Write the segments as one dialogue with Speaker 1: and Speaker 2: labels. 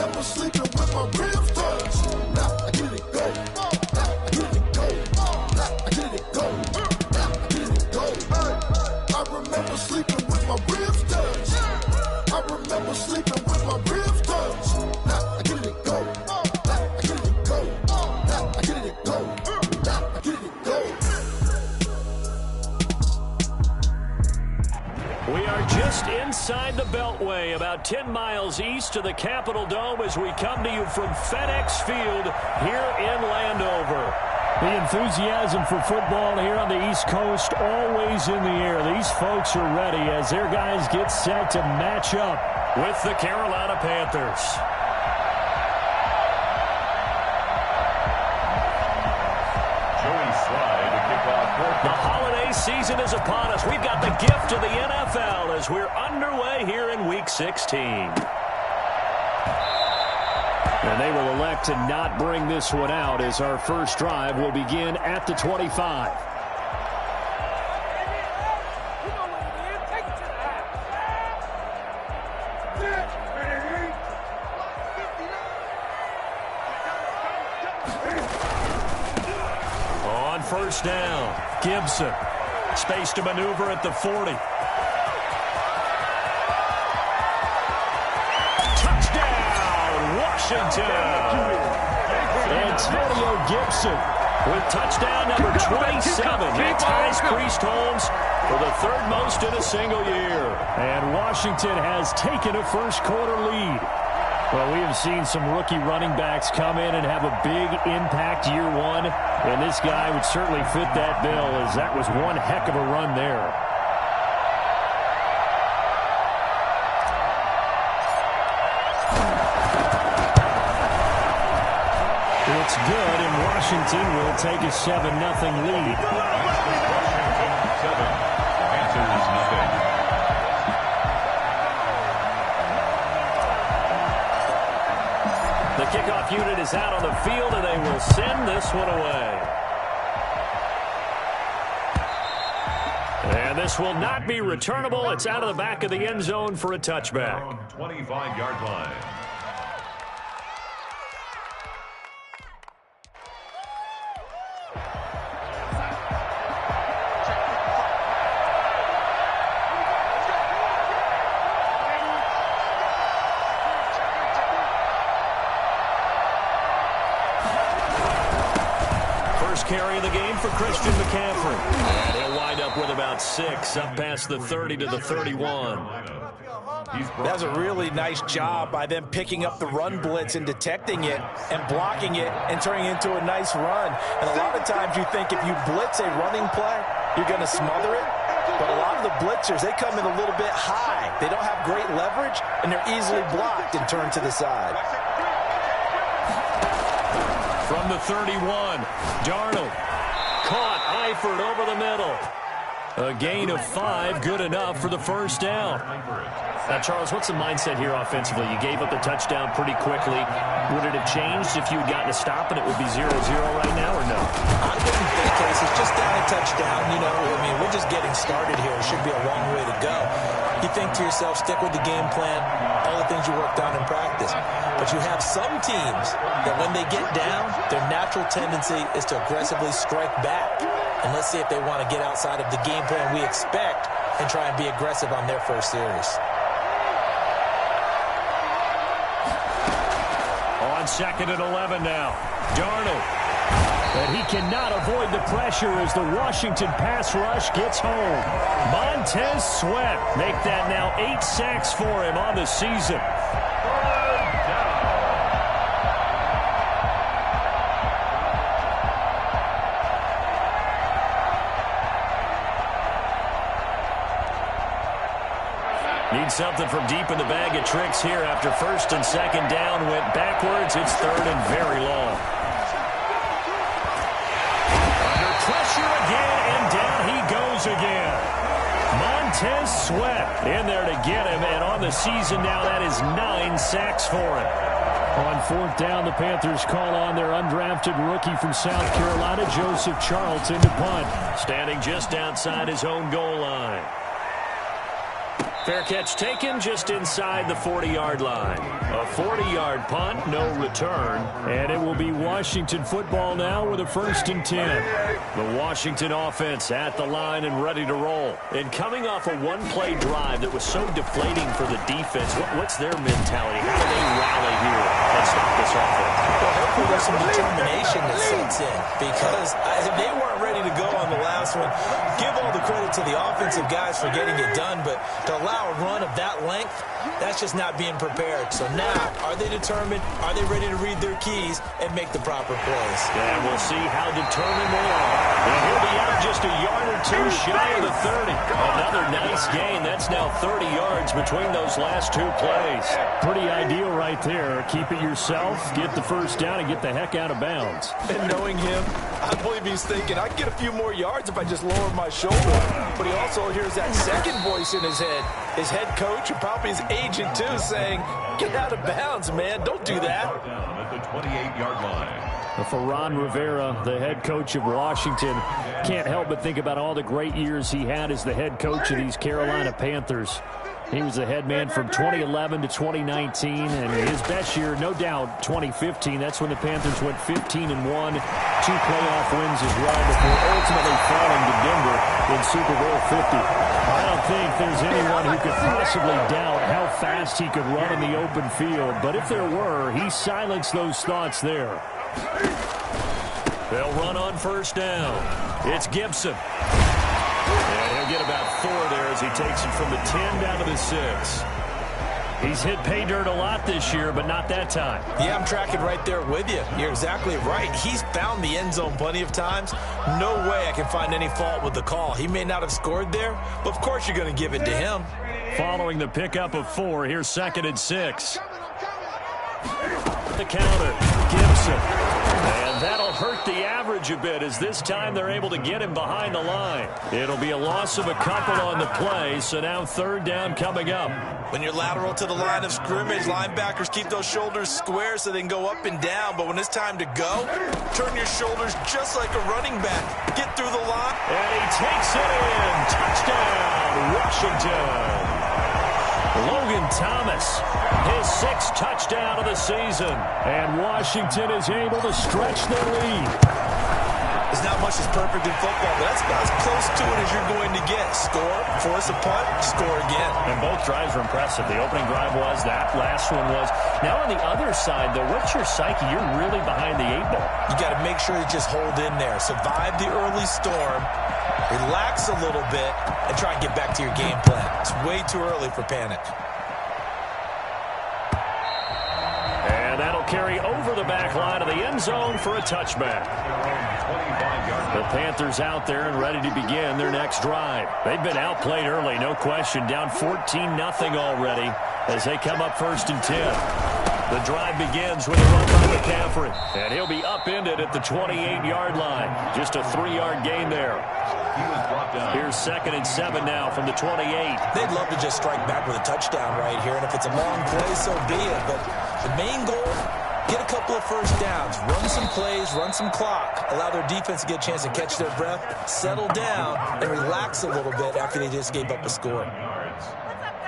Speaker 1: remember sleeping with my ribs touched. Now I get it go. Now I get it go. Now I get it go. Now I get it go. I remember sleeping with my ribs touched. I remember sleeping with my ribs touched. Now I get it go. Now I get it go. Now I get it go. Now I get it go.
Speaker 2: We are just inside the Beltway, about 10 miles east of the Capitol Dome as we come to you from FedEx Field here in Landover. The enthusiasm for football here on the East Coast always in the air. These folks are ready as their guys get set to match up with the Carolina Panthers. The holiday season is upon us. We've got the gift of the NFL as we're underway here in Week 16. And they will elect to not bring this one out as our first drive will begin at the 25. On first down, Gibson. Space to maneuver at the 40. Touchdown, Washington. Antonio Gibson with touchdown number 27. He ties Priest Holmes for the third most in a single year. And Washington has taken a first quarter lead. Well, we have seen some rookie running backs come in and have a big impact year one. And this guy would certainly fit that bill as that was one heck of a run there. It's good, and Washington will take a 7-0 lead.
Speaker 3: Washington 7, Panthers nothing.
Speaker 2: The kickoff unit is out on the field, and they will send this one away. And this will not be returnable. It's out of the back of the end zone for a touchback.
Speaker 3: 25-yard line.
Speaker 2: Carry of the game for Christian McCaffrey. And he'll wind up with about 6, up past the 30 to the 31.
Speaker 4: That was a really nice job by them picking up the run blitz and detecting it and blocking it and turning it into a nice run. And a lot of times you think if you blitz a running play, you're going to smother it. But a lot of the blitzers, they come in a little bit high. They don't have great leverage, and they're easily blocked and turned to the side.
Speaker 2: From the 31, Darnold caught Eifert over the middle. A gain of 5, good enough for the first down. Now, Charles, what's the mindset here offensively? You gave up the touchdown pretty quickly. Would it have changed if you had gotten a stop and it would be 0-0 right now, or no?
Speaker 4: I wouldn't think, Case. It's just down a touchdown. You know, I mean, we're just getting started here. It should be a long way to go. You think to yourself, stick with the game plan, all the things you worked on in practice. But you have some teams that when they get down, their natural tendency is to aggressively strike back. And let's see if they want to get outside of the game plan we expect and try and be aggressive on their first series.
Speaker 2: On 2nd and 11 now, Darnold. But he cannot avoid the pressure as the Washington pass rush gets home. Montez Sweat make that now 8 sacks for him on the season. Need something from deep in the bag of tricks here after 1st and 2nd down went backwards. It's 3rd and very long. Under pressure again, and down he goes again. Montez Sweat in there to get him, and on the season now that is 9 sacks for him. On 4th down, the Panthers call on their undrafted rookie from South Carolina, Joseph Charlton, to punt. Standing just outside his own goal line. Fair catch taken just inside the 40-yard line. A 40-yard punt, no return. And it will be Washington football now with a 1st and 10. The Washington offense at the line and ready to roll. And coming off a one-play drive that was so deflating for the defense, what's their mentality? How do they rally here and stop this offense?
Speaker 4: Well, hopefully there's some determination that sets in, because if they weren't ready to go on the last one, give all the credit to the offensive guys for getting it done, but to allow a run of that length, that's just not being prepared. So now, are they determined? Are they ready to read their keys and make the proper plays?
Speaker 2: And we'll see how determined they are. And he'll be out just a yard or two shy of the 30. Another nice gain. That's now 30 yards between those last two plays.
Speaker 5: Pretty ideal right there. Keep it yourself, get the first down, and get the heck out of bounds.
Speaker 4: And knowing him, I believe he's thinking, I can get a few more yards if I just lower my shoulder. But he also hears that second voice in his head. His head coach and probably his agent, too, saying, get out of bounds, man. Don't do that.
Speaker 3: Down at the 28-yard line.
Speaker 5: For Ron Rivera, the head coach of Washington, can't help but think about all the great years he had as the head coach of these Carolina Panthers. He was the head man from 2011 to 2019, and his best year, no doubt, 2015. That's when the Panthers went 15-1, 2 playoff wins as well before ultimately falling to Denver in Super Bowl 50. I don't think there's anyone who could possibly doubt how fast he could run in the open field, but if there were, he silenced those thoughts there.
Speaker 2: They'll run on 1st down. It's Gibson. And he'll get about 4 there as he takes it from the 10 down to the 6.
Speaker 5: He's hit pay dirt a lot this year, but not that time.
Speaker 4: Yeah, I'm tracking right there with you. You're exactly right. He's found the end zone plenty of times. No way I can find any fault with the call. He may not have scored there, but of course you're going to give it to him.
Speaker 5: Following the pickup of 4, here's 2nd and 6.
Speaker 2: The counter, Gibson. And that'll hurt the average a bit as this time they're able to get him behind the line. It'll be a loss of a couple on the play, so now 3rd down coming up.
Speaker 4: When you're lateral to the line of scrimmage, linebackers keep those shoulders square so they can go up and down. But when it's time to go, turn your shoulders just like a running back. Get through the line.
Speaker 2: And he takes it in. Touchdown, Washington. Logan Thomas, his 6th touchdown of the season.
Speaker 5: And Washington is able to stretch their lead.
Speaker 4: There's not much that's perfect in football, but that's about as close to it as you're going to get. Score, force a punt, score again.
Speaker 2: And both drives were impressive. The opening drive was, that last one was. Now on the other side, though, what's your psyche? You're really behind the 8 ball.
Speaker 4: You got to make sure you just hold in there. Survive the early storm, relax a little bit, and try and get back to your game plan. It's way too early for panic.
Speaker 2: And that'll carry over the back line of the end zone for a touchback. The Panthers out there and ready to begin their next drive. They've been outplayed early, no question. Down 14-0 already as they come up 1st and 10. The drive begins with a run by McCaffrey. And he'll be upended at the 28-yard line. Just a 3-yard gain there. Here's 2nd and 7 now from the 28.
Speaker 4: They'd love to just strike back with a touchdown right here. And if it's a long play, so be it. But the main goal, get a couple of first downs, run some plays, run some clock, allow their defense to get a chance to catch their breath, settle down, and relax a little bit after they just gave up a score.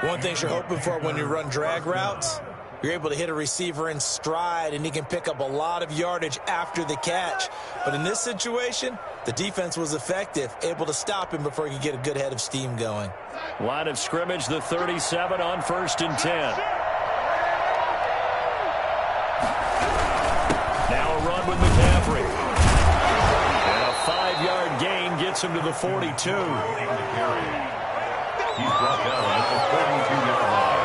Speaker 4: One thing you're hoping for when you run drag routes, you're able to hit a receiver in stride, and he can pick up a lot of yardage after the catch. But in this situation, the defense was effective, able to stop him before he could get a good head of steam going.
Speaker 2: Line of scrimmage, the 37 on 1st and 10. Now a run with McCaffrey. And a 5-yard gain gets him to the 42.
Speaker 3: He's brought down at the 42-yard line.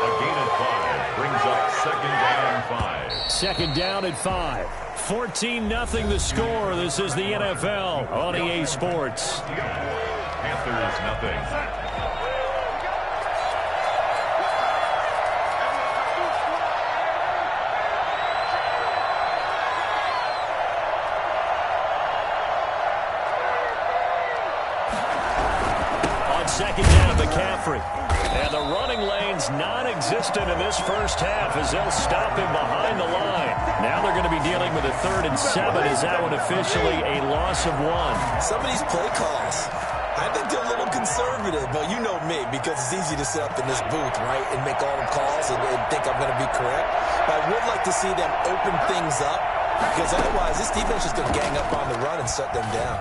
Speaker 3: A gain of 5 brings up 2nd down 5.
Speaker 5: 2nd down at 5. 14-0 the score. This is the NFL on EA Sports.
Speaker 3: Panthers nothing.
Speaker 2: On 2nd down, McCaffrey. And the running lane's non-existent in this first half as they'll stop him behind the line. Now they're going to be dealing with a 3rd and 7 as that one officially a loss of 1.
Speaker 4: Some of these play calls, I think they're a little conservative, but you know me, because it's easy to sit up in this booth, right, and make all the calls and think I'm going to be correct. But I would like to see them open things up, because otherwise this defense is going to gang up on the run and shut them down.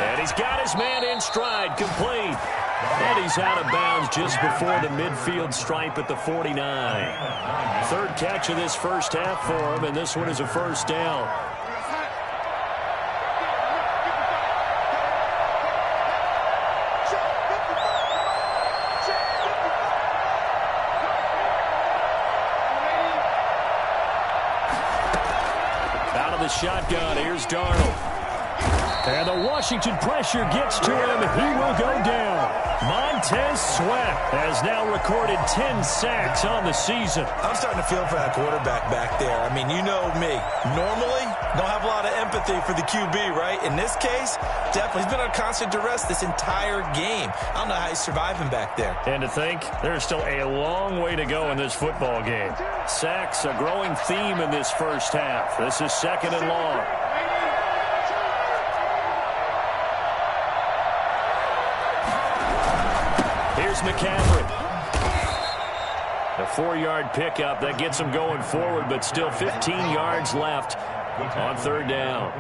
Speaker 2: And he's got his man in stride, complete. And he's out of bounds just before the midfield stripe at the 49. Third catch of this first half for him, and this one is a first down. Out of the shotgun, here's Darnold. And the Washington pressure gets to him. He will go down. Montez Sweat has now recorded 10 sacks on the season.
Speaker 4: I'm starting to feel for that quarterback back there. I mean, you know me. Normally, don't have a lot of empathy for the QB, right? In this case, definitely. He's been on constant duress this entire game. I don't know how he's surviving back there.
Speaker 2: And to think, there's still a long way to go in this football game. Sacks, a growing theme in this first half. This is second and long. Here's McCaffrey. A 4-yard pickup. That gets him going forward, but still 15 yards left on third down.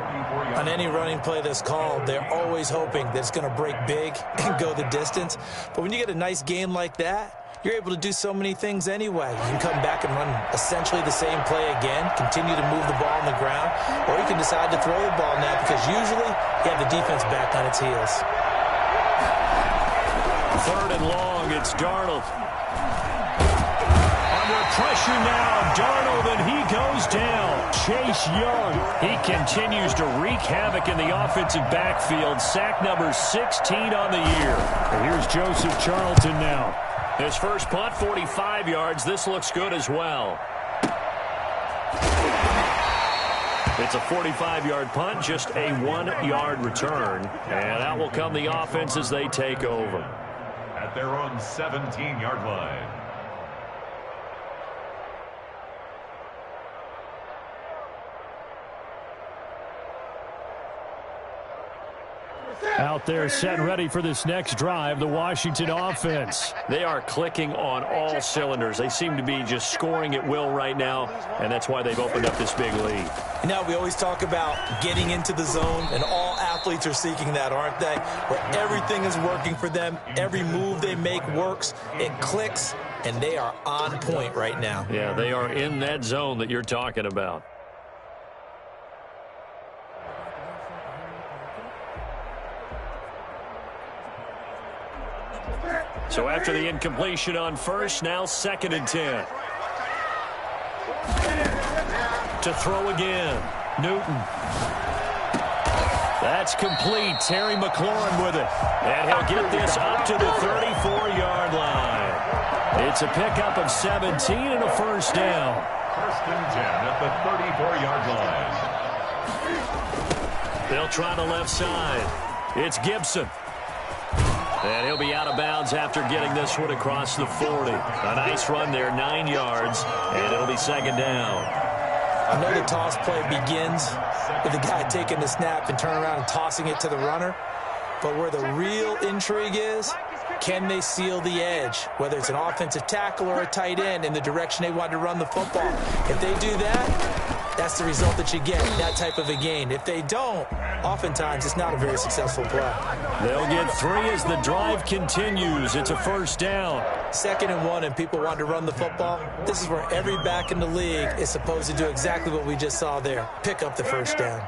Speaker 4: On any running play that's called, they're always hoping that it's going to break big and go the distance. But when you get a nice game like that, you're able to do so many things anyway. You can come back and run essentially the same play again, continue to move the ball on the ground, or you can decide to throw the ball now because usually you have the defense back on its heels.
Speaker 2: Third and long, it's Darnold. Under pressure now, Darnold, and he goes down. Chase Young, he continues to wreak havoc in the offensive backfield. Sack number 16 on the year.
Speaker 5: And here's Joseph Charlton now.
Speaker 2: His first punt, 45 yards. This looks good as well. It's a 45-yard punt, just a 1-yard return. And out will come the offense as they take over.
Speaker 3: At their own 17-yard line.
Speaker 5: Out there set and ready for this next drive, the Washington offense.
Speaker 2: They are clicking on all cylinders. They seem to be just scoring at will right now, and that's why they've opened up this big lead.
Speaker 4: You know, we always talk about getting into the zone, and all athletes are seeking that, aren't they? Where everything is working for them. Every move they make works. It clicks, and they are on point right now.
Speaker 2: Yeah, they are in that zone that you're talking about. So after the incompletion on first, now second and 10. To throw again, Newton. That's complete. Terry McLaurin with it. And he'll get this up to the 34-yard line. It's a pickup of 17 and a first down.
Speaker 3: First and 10 at the 34-yard line.
Speaker 2: They'll try the left side. It's Gibson. And he'll be out of bounds after getting this one across the 40. A nice run there, 9 yards, and it'll be second down.
Speaker 4: I know the toss play begins with the guy taking the snap and turning around and tossing it to the runner. But where the real intrigue is, can they seal the edge, whether it's an offensive tackle or a tight end, in the direction they want to run the football? If they do that, that's the result that you get, that type of a gain. If they don't, oftentimes it's not a very successful play.
Speaker 2: They'll get 3 as the drive continues. It's a first down.
Speaker 4: Second and 1, and people want to run the football. This is where every back in the league is supposed to do exactly what we just saw there. Pick up the first down.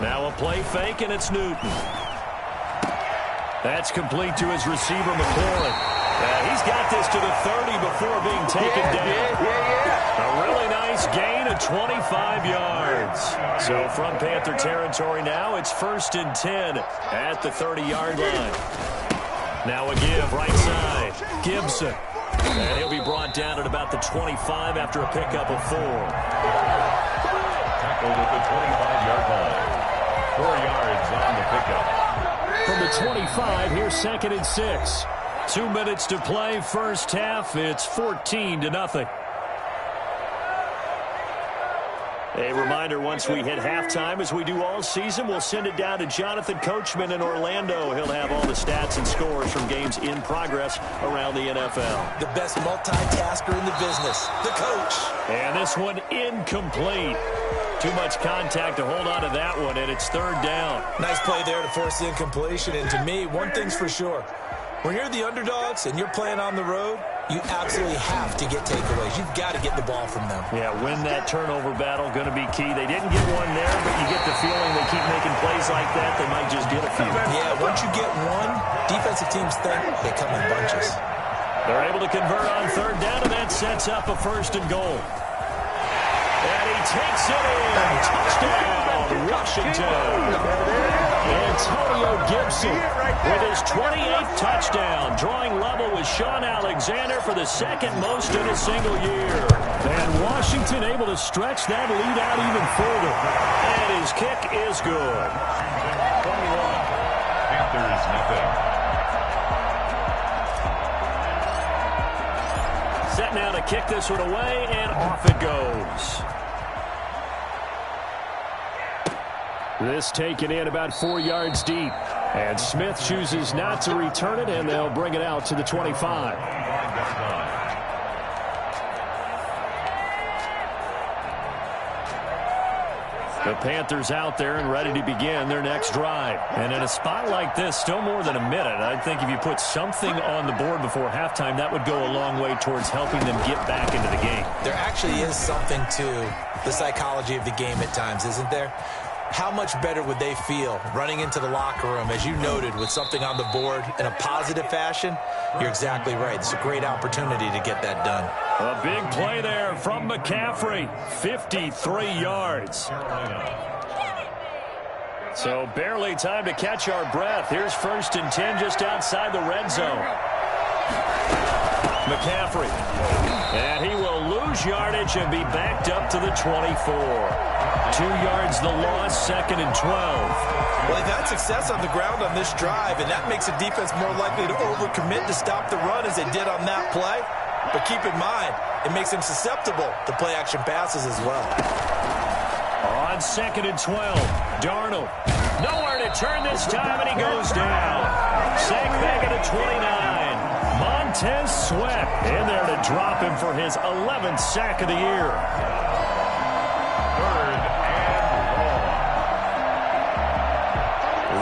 Speaker 2: Now a play fake, and it's Newton. That's complete to his receiver, McLaurin. He's got this to the 30 before being taken down. A really nice gain of 25 yards. So from Panther territory now, it's first and 10 at the 30-yard line. Now a give right side. Gibson. And he'll be brought down at about the 25 after a pickup of 4.
Speaker 3: Tackled at the 25-yard line. 4 yards on the pickup.
Speaker 5: From the 25, here's second and 6.
Speaker 2: 2 minutes to play, first half. It's 14-0. A reminder, once we hit halftime, as we do all season, we'll send it down to Jonathan Coachman in Orlando. He'll have all the stats and scores from games in progress around the NFL.
Speaker 4: The best multitasker in the business, the coach.
Speaker 2: And this one incomplete. Too much contact to hold on to that one, and it's third down.
Speaker 4: Nice play there to force the incompletion. And to me, one thing's for sure. When you're the underdogs and you're playing on the road, you absolutely have to get takeaways. You've got to get the ball from them.
Speaker 2: Yeah, win that turnover battle, going to be key. They didn't get one there, but you get the feeling they keep making plays like that, they might just get a few.
Speaker 4: Yeah, once you get one, defensive teams think they come in bunches.
Speaker 2: They're able to convert on third down, and that sets up a first and goal. And he takes it in. Touchdown, Washington. Antonio Gibson with his 28th touchdown, drawing level with Sean Alexander for the second most in a single year.
Speaker 5: And Washington able to stretch that lead out even further.
Speaker 2: And his kick is good.
Speaker 3: 21. Panthers nothing.
Speaker 2: Set now to kick this one away, and off it goes.
Speaker 5: This taken in about 4 yards deep. And Smith chooses not to return it, and they'll bring it out to the 25. The Panthers out there and ready to begin their next drive. And in a spot like this, still more than a minute, I think if you put something on the board before halftime, that would go a long way towards helping them get back into the game.
Speaker 4: There actually is something to the psychology of the game at times, isn't there? How much better would they feel running into the locker room, as you noted, with something on the board in a positive fashion? You're exactly right. It's a great opportunity to get that done.
Speaker 5: A big play there from McCaffrey, 53 yards.
Speaker 2: So barely time to catch our breath. Here's first and 10 just outside the red zone. McCaffrey. And he will lose yardage and be backed up to the 24. 2 yards the loss, second and 12.
Speaker 4: Well, they've had success on the ground on this drive, and that makes a defense more likely to overcommit to stop the run as they did on that play. But keep in mind, it makes them susceptible to play-action passes as well.
Speaker 2: On second and 12, Darnold. Nowhere to turn this time, and he goes down. Sacked back at a 29. Montez Sweat in there to drop him for his 11th sack of the year.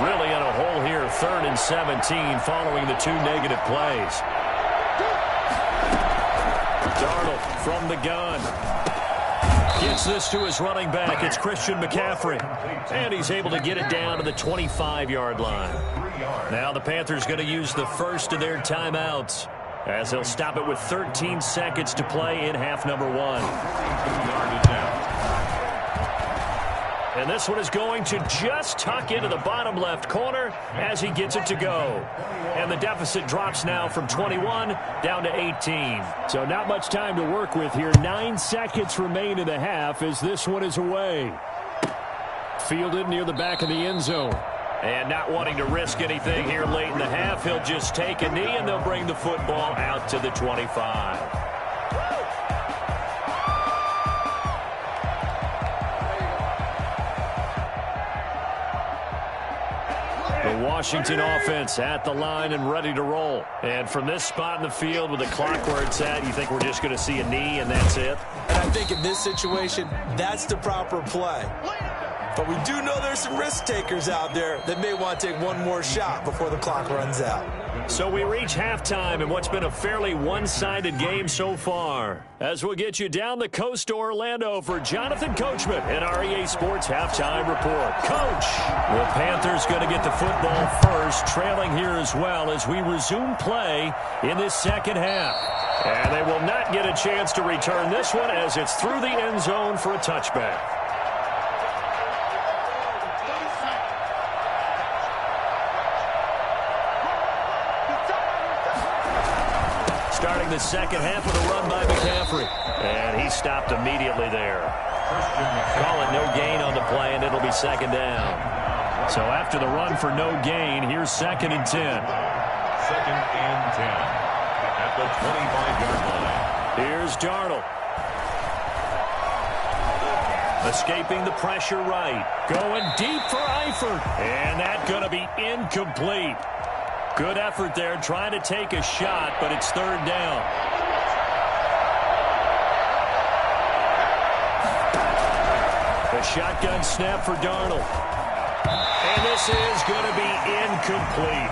Speaker 2: Really in a hole here, third and 17 following the 2 negative plays. Darnold from the gun. Gets this to his running back. It's Christian McCaffrey. And he's able to get it down to the 25-yard line. Now the Panthers going to use the first of their timeouts, as they'll stop it with 13 seconds to play in half number 1. And this one is going to just tuck into the bottom left corner as he gets it to go. And the deficit drops now from 21 down to 18.
Speaker 5: So not much time to work with here. 9 seconds remain in the half as this one is away. Fielded near the back of the end zone.
Speaker 2: And not wanting to risk anything here late in the half, he'll just take a knee, and they'll bring the football out to the 25. The Washington offense at the line and ready to roll. And from this spot in the field with the clock where it's at, you think we're just going to see a knee and that's it?
Speaker 4: And I think in this situation, that's the proper play. But we do know there's some risk takers out there that may want to take one more shot before the clock runs out.
Speaker 2: So we reach halftime in what's been a fairly one-sided game so far. As we'll get you down the coast to Orlando for Jonathan Coachman and our EA Sports Halftime Report. Coach! The Panthers going to get the football first, trailing here as well as we resume play in this second half. And they will not get a chance to return this one as it's through the end zone for a touchback. Starting the second half with a run by McCaffrey. And he stopped immediately there. Call it no gain on the play, and it'll be second down. So after the run for no gain, here's second and 10.
Speaker 3: Second and 10 at the 25-yard line.
Speaker 2: Here's Darnold. Escaping the pressure right. Going deep for Eifert. And that's going to be incomplete. Good effort there trying to take a shot, but it's third down. A shotgun snap for Darnold. And this is going to be incomplete.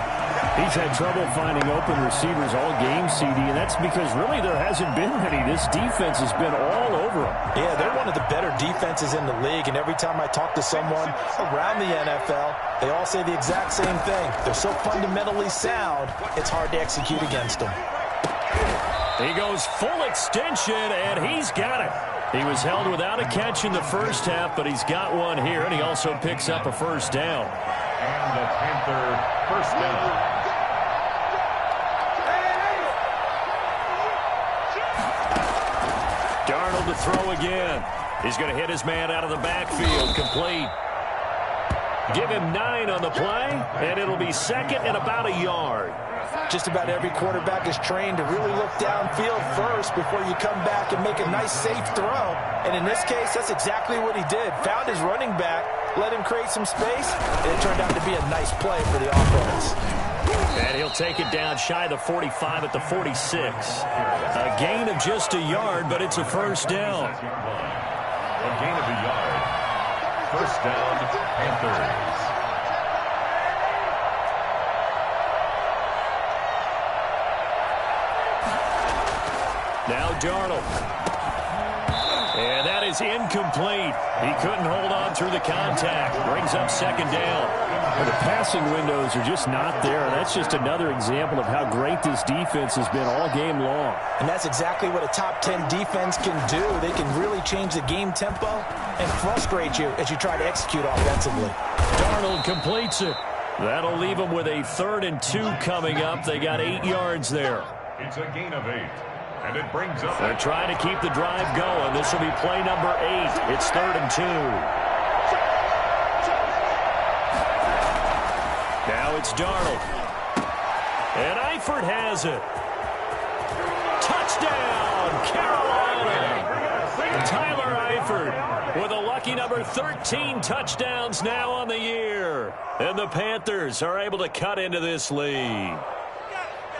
Speaker 5: He's had trouble finding open receivers all game, CD, and that's because really there hasn't been many. This defense has been all over him.
Speaker 4: Yeah, they're one of the better defenses in the league, and every time I talk to someone around the NFL, they all say the exact same thing. They're so fundamentally sound, it's hard to execute against them.
Speaker 2: He goes full extension, and he's got it. He was held without a catch in the first half, but he's got one here, and he also picks up a first down.
Speaker 3: And the Panther first down.
Speaker 2: Darnold to throw again. He's going to hit his man out of the backfield. Complete. Give him 9 on the play, and it'll be second and about a yard.
Speaker 4: Just about every quarterback is trained to really look downfield first before you come back and make a nice, safe throw. And in this case, that's exactly what he did. Found his running back, let him create some space, and it turned out to be a nice play for the offense.
Speaker 2: And he'll take it down shy of the 45 at the 46. A gain of just a yard, but it's a first down.
Speaker 3: A gain of a yard. First down, Panthers.
Speaker 2: Now Darnold. And that is incomplete. He couldn't hold on through the contact. Brings up second down.
Speaker 5: Well, the passing windows are just not there. That's just another example of how great this defense has been all game long.
Speaker 4: And that's exactly what a top 10 defense can do. They can really change the game tempo and frustrate you as you try to execute offensively.
Speaker 2: Darnold completes it. That'll leave them with a 3rd and 2 coming up. They got 8 yards there.
Speaker 3: It's a gain of 8. And it brings up...
Speaker 2: They're trying to keep the drive going. This will be play number 8. It's 3rd and 2. Now it's Darnold. And Eifert has it. Touchdown, Carolina. Tyler Eifert with a lucky number 13 touchdowns now on the year. And the Panthers are able to cut into this lead.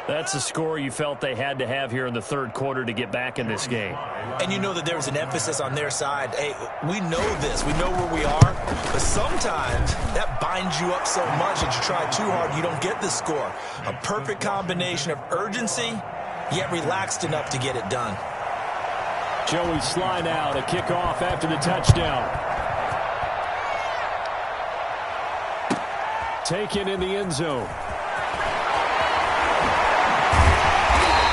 Speaker 2: That's a score you felt they had to have here in the third quarter to get back in this game.
Speaker 4: And you know that there was an emphasis on their side. Hey, we know this. We know where we are. But sometimes that binds you up so much that you try too hard, you don't get the score. A perfect combination of urgency, yet relaxed enough to get it done.
Speaker 5: Joey Sly now to kick off after the touchdown. Taken in the end zone.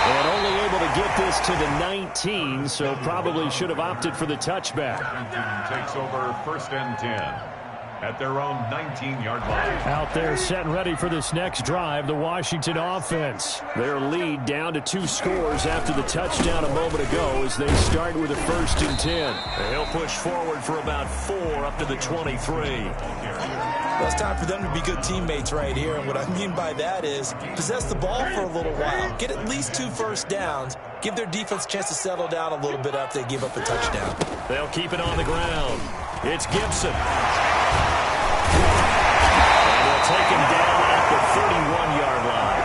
Speaker 5: And only able to get this to the 19, so probably should have opted for the touchback.
Speaker 3: Takes over 1st and 10 at their own 19-yard line.
Speaker 5: Out there set and ready for this next drive, the Washington offense. Their lead down to 2 scores after the touchdown a moment ago as they start with a 1st and 10.
Speaker 2: He'll push forward for about 4 up to the 23.
Speaker 4: Well, it's time for them to be good teammates right here. And what I mean by that is possess the ball for a little while. Get at least 2 first downs. Give their defense a chance to settle down a little bit after they give up a touchdown.
Speaker 2: They'll keep it on the ground. It's Gibson. And they'll take him down at the 31-yard line.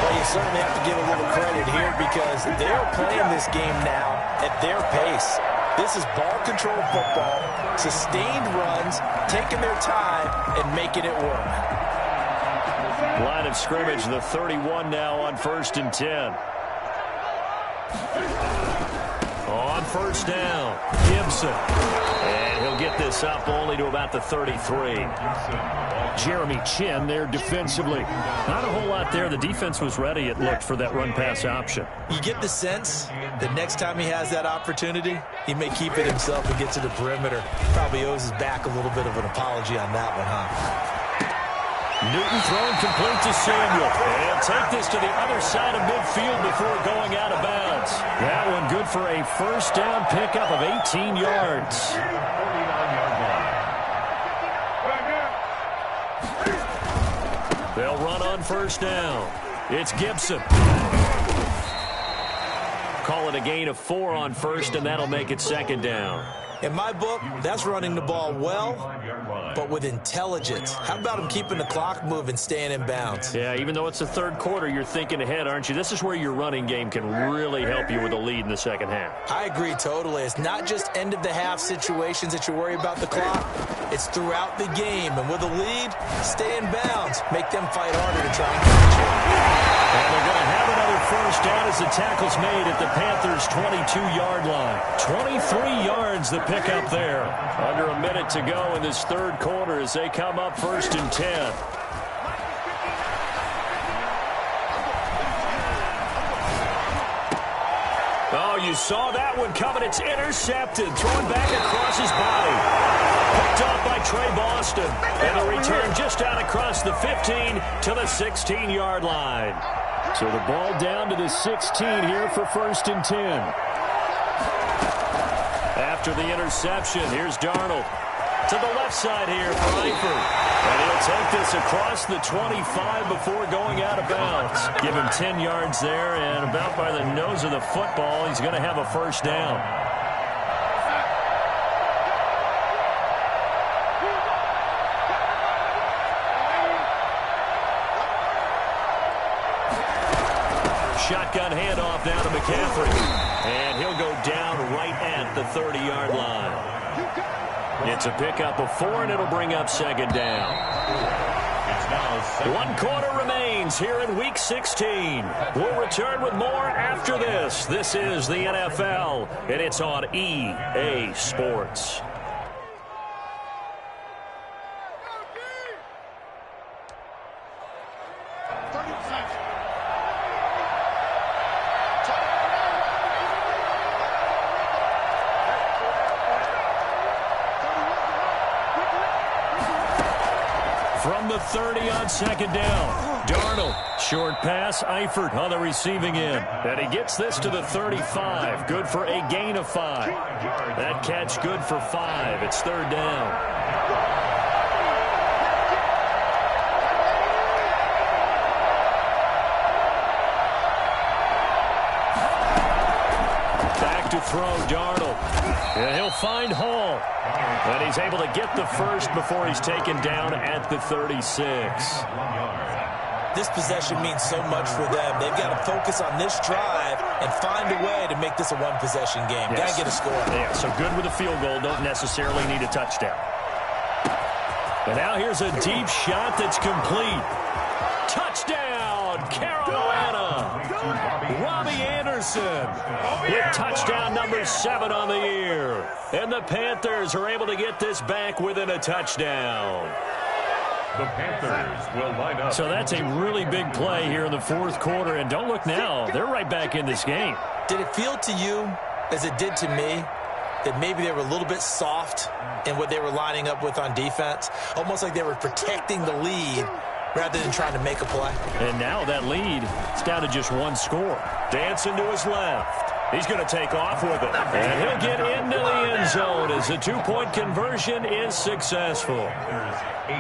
Speaker 4: Well, you certainly have to give a little credit here because they're playing this game now at their pace. This is ball control football, sustained runs, taking their time, and making it work.
Speaker 2: Line of scrimmage, the 31 now on 1st and 10. On 1st down, Gibson. And he'll get this up only to about the 33.
Speaker 5: Jeremy Chin there defensively. Not a whole lot there. The defense was ready, it looked, for that run-pass option.
Speaker 4: You get the sense that next time he has that opportunity, he may keep it himself and get to the perimeter. Probably owes his back a little bit of an apology on that one, huh?
Speaker 2: Newton throwing complete to Samuel. And take this to the other side of midfield before going out of bounds.
Speaker 5: That one good for a 1st down pickup of 18 yards.
Speaker 2: They'll run on 1st down. It's Gibson. Call it a gain of 4 on 1st, and that'll make it 2nd down.
Speaker 4: In my book, that's running the ball well, but with intelligence. How about him keeping the clock moving, staying in bounds?
Speaker 2: Yeah, even though it's the third quarter, you're thinking ahead, aren't you? This is where your running game can really help you with a lead in the second half.
Speaker 4: I agree totally. It's not just end-of-the-half situations that you worry about the clock. It's throughout the game. And with a lead, stay in bounds. Make them fight harder to try and catch you.
Speaker 2: And they're going to have another first down as the tackle's made at the Panthers' 22-yard line. 23 yards the pickup there. Under a minute to go in this third quarter as they come up 1st and 10. Oh, you saw that one coming. It's intercepted. Thrown back across his body. Picked off by Trey Boston. And a return just out across the 15 to the 16-yard line.
Speaker 5: So the ball down to the 16 here for 1st and 10.
Speaker 2: After the interception, here's Darnold. To the left side here for Eifert. And he'll take this across the 25 before going out of bounds. Give him 10 yards there, and about by the nose of the football, he's going to have a first down. Shotgun handoff down to McCaffrey. And he'll go down right at the 30-yard line. It's a pickup of 4, and it'll bring up second down. One quarter remains here in Week 16. We'll return with more after this. This is the NFL, and it's on EA Sports. From the 30 on second down, Darnold, short pass, Eifert on the receiving end. And he gets this to the 35, good for a gain of 5. That catch good for 5. It's third down. Back to throw, Darnold. And he'll find Hall. And he's able to get the first before he's taken down at the 36.
Speaker 4: This possession means so much for them. They've got to focus on this drive and find a way to make this a one-possession game.
Speaker 2: Yes.
Speaker 4: Got to get a score.
Speaker 2: Yeah, so good with a field goal. Don't necessarily need a touchdown. And now here's a deep shot that's complete. Touchdown, Carolina. Robbie Anderson with touchdown number 7 on the year. And the Panthers are able to get this back within a touchdown.
Speaker 3: The Panthers will line up.
Speaker 5: So that's a really big play here in the fourth quarter. And don't look now. They're right back in this game.
Speaker 4: Did it feel to you, as it did to me, that maybe they were a little bit soft in what they were lining up with on defense? Almost like they were protecting the lead rather than trying to make a play.
Speaker 5: And now that lead is down to just 1 score.
Speaker 2: Dancing to his left. He's going to take off with it. And he'll get into the end zone as the 2-point conversion is successful.
Speaker 3: 18.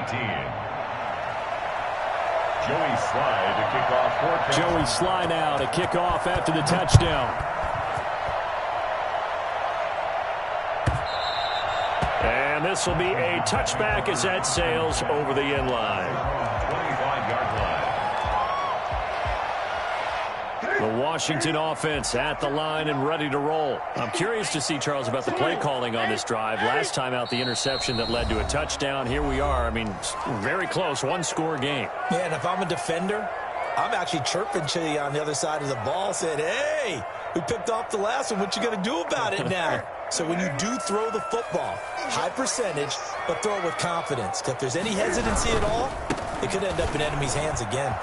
Speaker 3: Joey Slye to kick off for
Speaker 5: Joey Slye now to kick off after the touchdown.
Speaker 2: And this will be a touchback as that sails over the end line.
Speaker 3: 25-yard line.
Speaker 5: The Washington offense at the line and ready to roll. I'm curious to see, Charles, about the play calling on this drive. Last time out, the interception that led to a touchdown. Here we are. I mean, very close, 1-score game.
Speaker 4: Yeah, and if I'm a defender, I'm actually chirping to you on the other side of the ball, saying, hey, we picked off the last one. What you going to do about it now? So when you do throw the football, high percentage, but throw it with confidence. If there's any hesitancy at all, it could end up in enemy's hands again.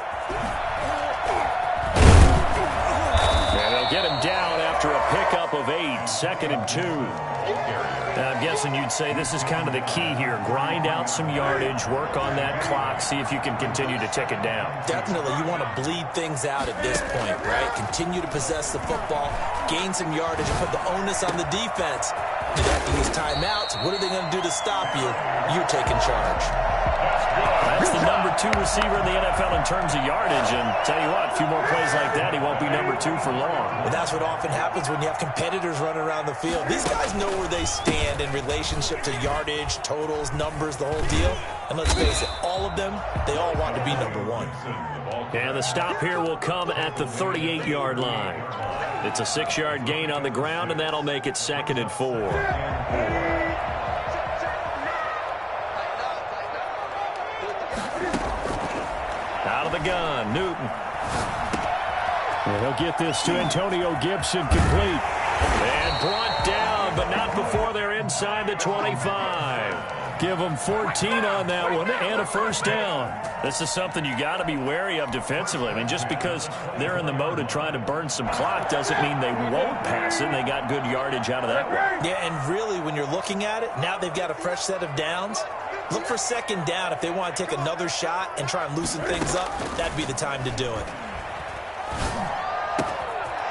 Speaker 2: And they'll get him down after a pickup of 8, 2nd and 2.
Speaker 5: I'm guessing you'd say this is kind of the key here. Grind out some yardage, work on that clock, see if you can continue to tick it down.
Speaker 4: Definitely. You want to bleed things out at this point, right? Continue to possess the football, gain some yardage, and put the onus on the defense. You have to use timeouts. What are they going to do to stop you? You're taking charge.
Speaker 2: That's the number 2 receiver in the NFL in terms of yardage. And tell you what, a few more plays like that, he won't be number 2 for long.
Speaker 4: But that's what often happens when you have competitors running around the field. These guys know where they stand in relationship to yardage, totals, numbers, the whole deal. And let's face it, all of them, they all want to be number 1.
Speaker 2: And the stop here will come at the 38-yard line. It's a 6-yard gain on the ground, and that'll make it 2nd and 4. Out of the gun, Newton.
Speaker 5: And he'll get this to Antonio Gibson complete.
Speaker 2: And brought down, but not before they're inside the 25.
Speaker 5: Give them 14 on that one and a first down.
Speaker 2: This is something you got to be wary of defensively. I mean, just because they're in the mode of trying to burn some clock doesn't mean they won't pass it. And they got good yardage out of that one.
Speaker 4: Yeah, and really, when you're looking at it, now they've got a fresh set of downs. Look for 2nd down. If they want to take another shot and try and loosen things up, that'd be the time to do it.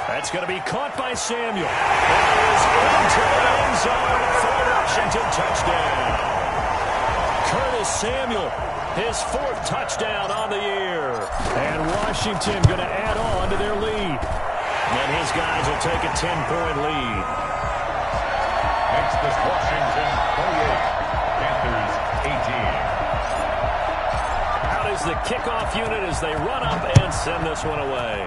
Speaker 2: That's going to be caught by Samuel. That is into the end zone for a Washington touchdown. Curtis Samuel, his 4th touchdown on the year.
Speaker 5: And Washington going to add on to their lead.
Speaker 2: And his guys will take a 10-point lead.
Speaker 3: Makes this Washington 28. Panthers 18.
Speaker 2: Out is the kickoff unit as they run up and send this one away.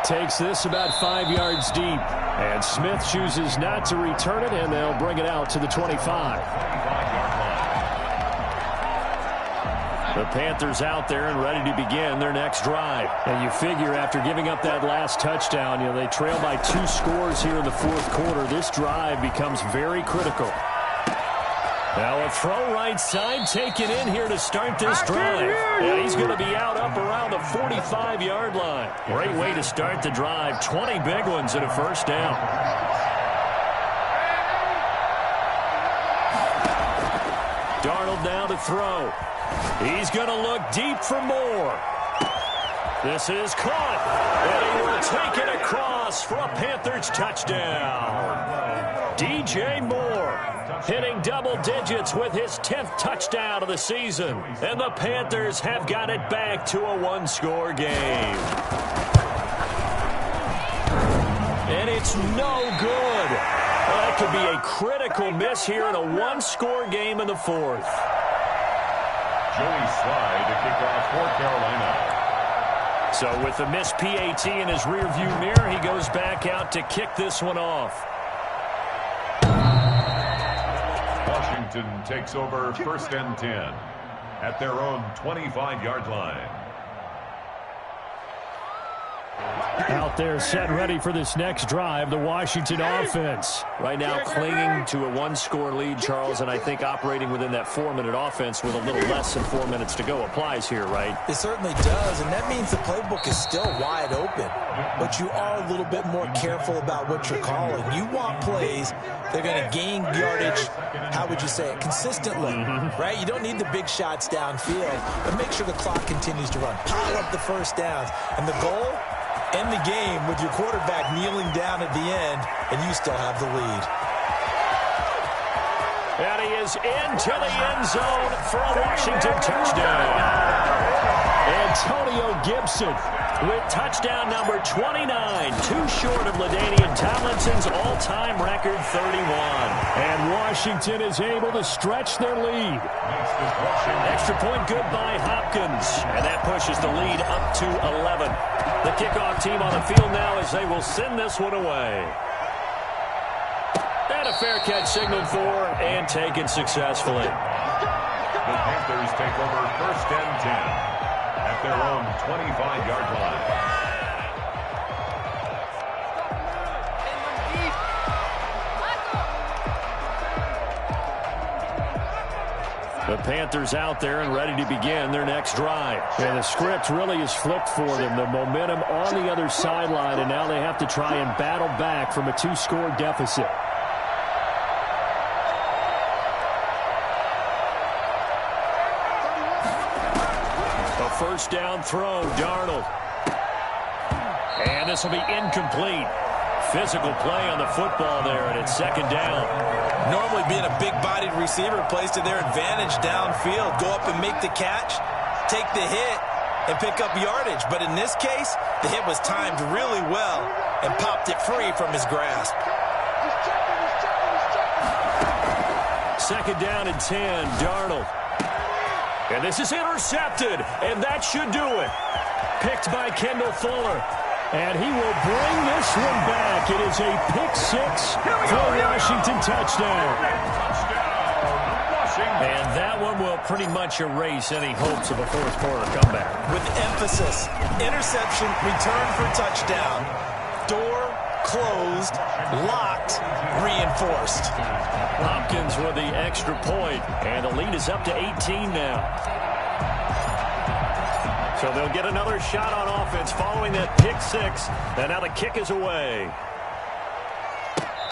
Speaker 5: Takes this about 5 yards deep. And Smith chooses not to return it, and they'll bring it out to the 25.
Speaker 2: The Panthers out there and ready to begin their next drive.
Speaker 5: And you figure after giving up that last touchdown, they trail by 2 scores here in the 4th quarter. This drive becomes very critical.
Speaker 2: Now a throw right side taken in here to start this drive. And he's going to be out up around the 45-yard line. Great way to start the drive. 20 big ones and a first down. Darnold now to throw. He's going to look deep for more. This is caught. And he will take it across for a Panthers touchdown. DJ Moore hitting double digits with his 10th touchdown of the season. And the Panthers have got it back to a 1-score game. And it's no good. Well, that could be a critical miss here in a 1-score game in the 4th.
Speaker 3: Joey Slye to kick off for Carolina.
Speaker 2: So with the missed PAT in his rearview mirror, he goes back out to kick this one off.
Speaker 3: Washington takes over 1st and 10 at their own 25-yard line.
Speaker 5: Out there set ready for this next drive, the Washington offense.
Speaker 2: Right now clinging to a 1-score lead, Charles, and I think operating within that 4-minute offense with a little less than 4 minutes to go applies here, right?
Speaker 4: It certainly does, and that means the playbook is still wide open. But you are a little bit more careful about what you're calling. You want plays that are going to gain yardage, how would you say it, consistently, right? You don't need the big shots downfield, but make sure the clock continues to run. Pile up the first downs, and the goal, end the game with your quarterback kneeling down at the end, and you still have the lead.
Speaker 2: And he is into the end zone for a Washington touchdown.
Speaker 5: Antonio Gibson
Speaker 2: with touchdown number 29, too short of LaDainian Tomlinson's all-time record 31.
Speaker 5: And Washington is able to stretch their lead.
Speaker 2: Extra point good by Hopkins, and that pushes the lead up to 11. The kickoff team on the field now as they will send this one away. And a fair catch signaled for and taken successfully.
Speaker 3: The Panthers take over 1st and 10 at their own 25-yard line.
Speaker 5: The Panthers out there and ready to begin their next drive. And the script really is flipped for them. The momentum on the other sideline, and now they have to try and battle back from a 2-score deficit.
Speaker 2: A first down throw, Darnold. And this will be incomplete. Physical play on the football there, and it's 2nd down.
Speaker 4: Normally being a big-bodied receiver plays to their advantage downfield. Go up and make the catch, take the hit, and pick up yardage. But in this case, the hit was timed really well and popped it free from his grasp.
Speaker 2: Second down and 10, Darnold. And this is intercepted, and that should do it. Picked by Kendall Fuller. And he will bring this one back. It is a pick six for Washington touchdown. And that one will pretty much erase any hopes of a fourth quarter comeback.
Speaker 4: With emphasis, interception, return for touchdown. Door closed, locked, reinforced.
Speaker 2: Hopkins with the extra point, and the lead is up to 18 now. So they'll get another shot on offense following that pick six. And now the kick is away.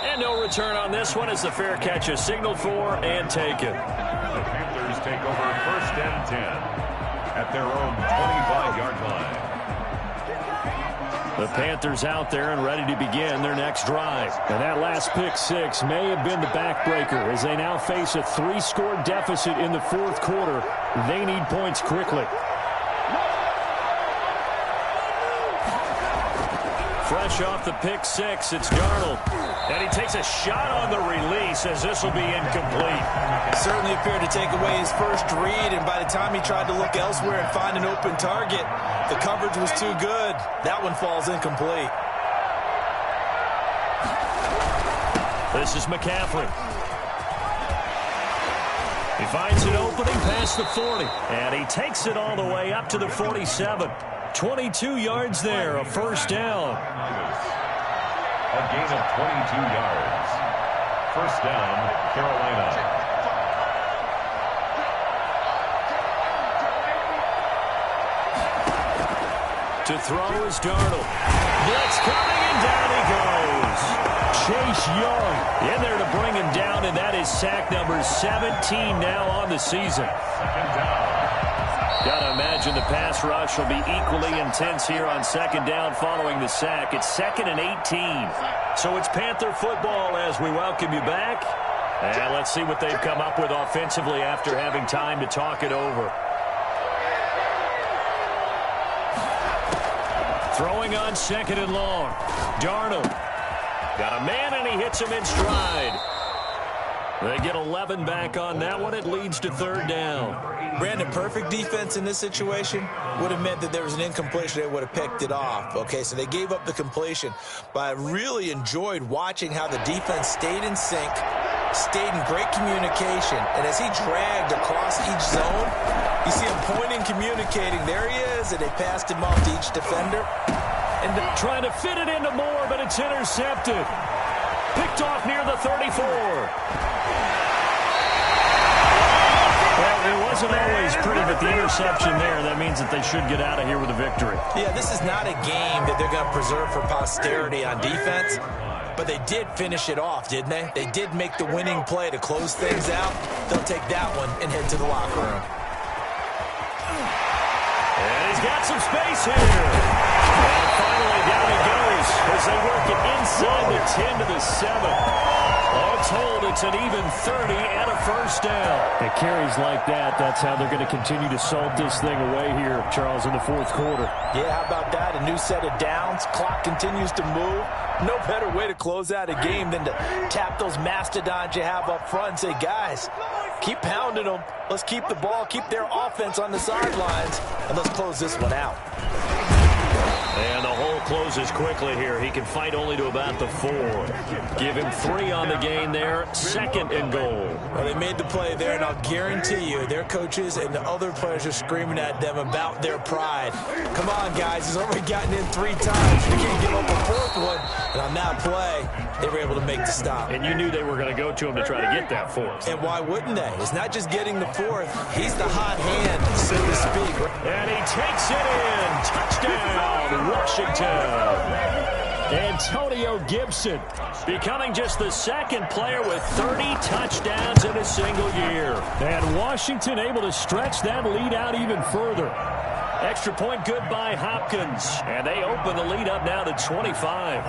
Speaker 2: And no return on this one as the fair catch is signaled for and taken.
Speaker 3: The Panthers take over first and 10 at their own 25-yard line.
Speaker 5: The Panthers out there and ready to begin their next drive. And that last pick six may have been the backbreaker as they now face a 3-score deficit in the fourth quarter. They need points quickly.
Speaker 2: Fresh off the pick six, it's Darnold. And he takes a shot on the release as this will be incomplete.
Speaker 4: Certainly appeared to take away his first read, and by the time he tried to look elsewhere and find an open target, the coverage was too good. That one falls incomplete.
Speaker 2: This is McCaffrey. He finds an opening past the 40, and he takes it all the way up to the 47. 22 yards there, a first down.
Speaker 3: A gain of 22 yards. First down, Carolina.
Speaker 2: To throw is Darnold. Blitz coming, and down he goes. Chase Young in there to bring him down, and that is sack number 17 now on the season.
Speaker 3: Second down.
Speaker 2: Gotta imagine the pass rush will be equally intense here on second down following the sack. It's 2nd and 18. So it's Panther football as we welcome you back. And let's see what they've come up with offensively after having time to talk it over. Throwing on 2nd and long. Darnold. Got a man, and he hits him in stride. They get 11 back on that one. It leads to 3rd down.
Speaker 4: Brandon, perfect defense in this situation would have meant that there was an incompletion. They would have picked it off. Okay, so they gave up the completion. But I really enjoyed watching how the defense stayed in sync, stayed in great communication. And as he dragged across each zone, you see him pointing, communicating. There he is, and they passed him off to each defender.
Speaker 2: And trying to fit it into Moore, but it's intercepted. Picked off near the 34. Well, it wasn't always pretty, but the interception there, that means that they should get out of here with a victory.
Speaker 4: Yeah, this is not a game that they're going to preserve for posterity on defense, but they did finish it off, didn't they? They did make the winning play to close things out. They'll take that one and head to the locker room.
Speaker 2: And he's got some space here. And finally down he goes as they work it inside the 10 to the 7. All told, it's an even 30 and a first down.
Speaker 5: At carries like that, that's how they're going to continue to salt this thing away here, Charles, in the fourth quarter.
Speaker 4: Yeah, how about that? A new set of downs. Clock continues to move. No better way to close out a game than to tap those mastodons you have up front and say, guys, keep pounding them. Let's keep the ball, keep their offense on the sidelines, and let's close this one out.
Speaker 2: And the hole closes quickly here. He can fight only to about the 4. Give him 3 on the gain there. 2nd and goal.
Speaker 4: Well, they made the play there, and I'll guarantee you their coaches and the other players are screaming at them about their pride. Come on, guys. He's already gotten in 3 times. You can't give up a 4th one. And on that play, they were able to make the stop.
Speaker 2: And you knew they were going to go to him to try to get that 4th.
Speaker 4: And why wouldn't they? It's not just getting the 4th. He's the hot hand, so to speak.
Speaker 2: And he takes it in. Touchdown, Washington. Antonio Gibson becoming just the 2nd player with 30 touchdowns in a single year.
Speaker 5: And Washington able to stretch that lead out even further.
Speaker 2: Extra point good by Hopkins. And they open the lead up now to 25.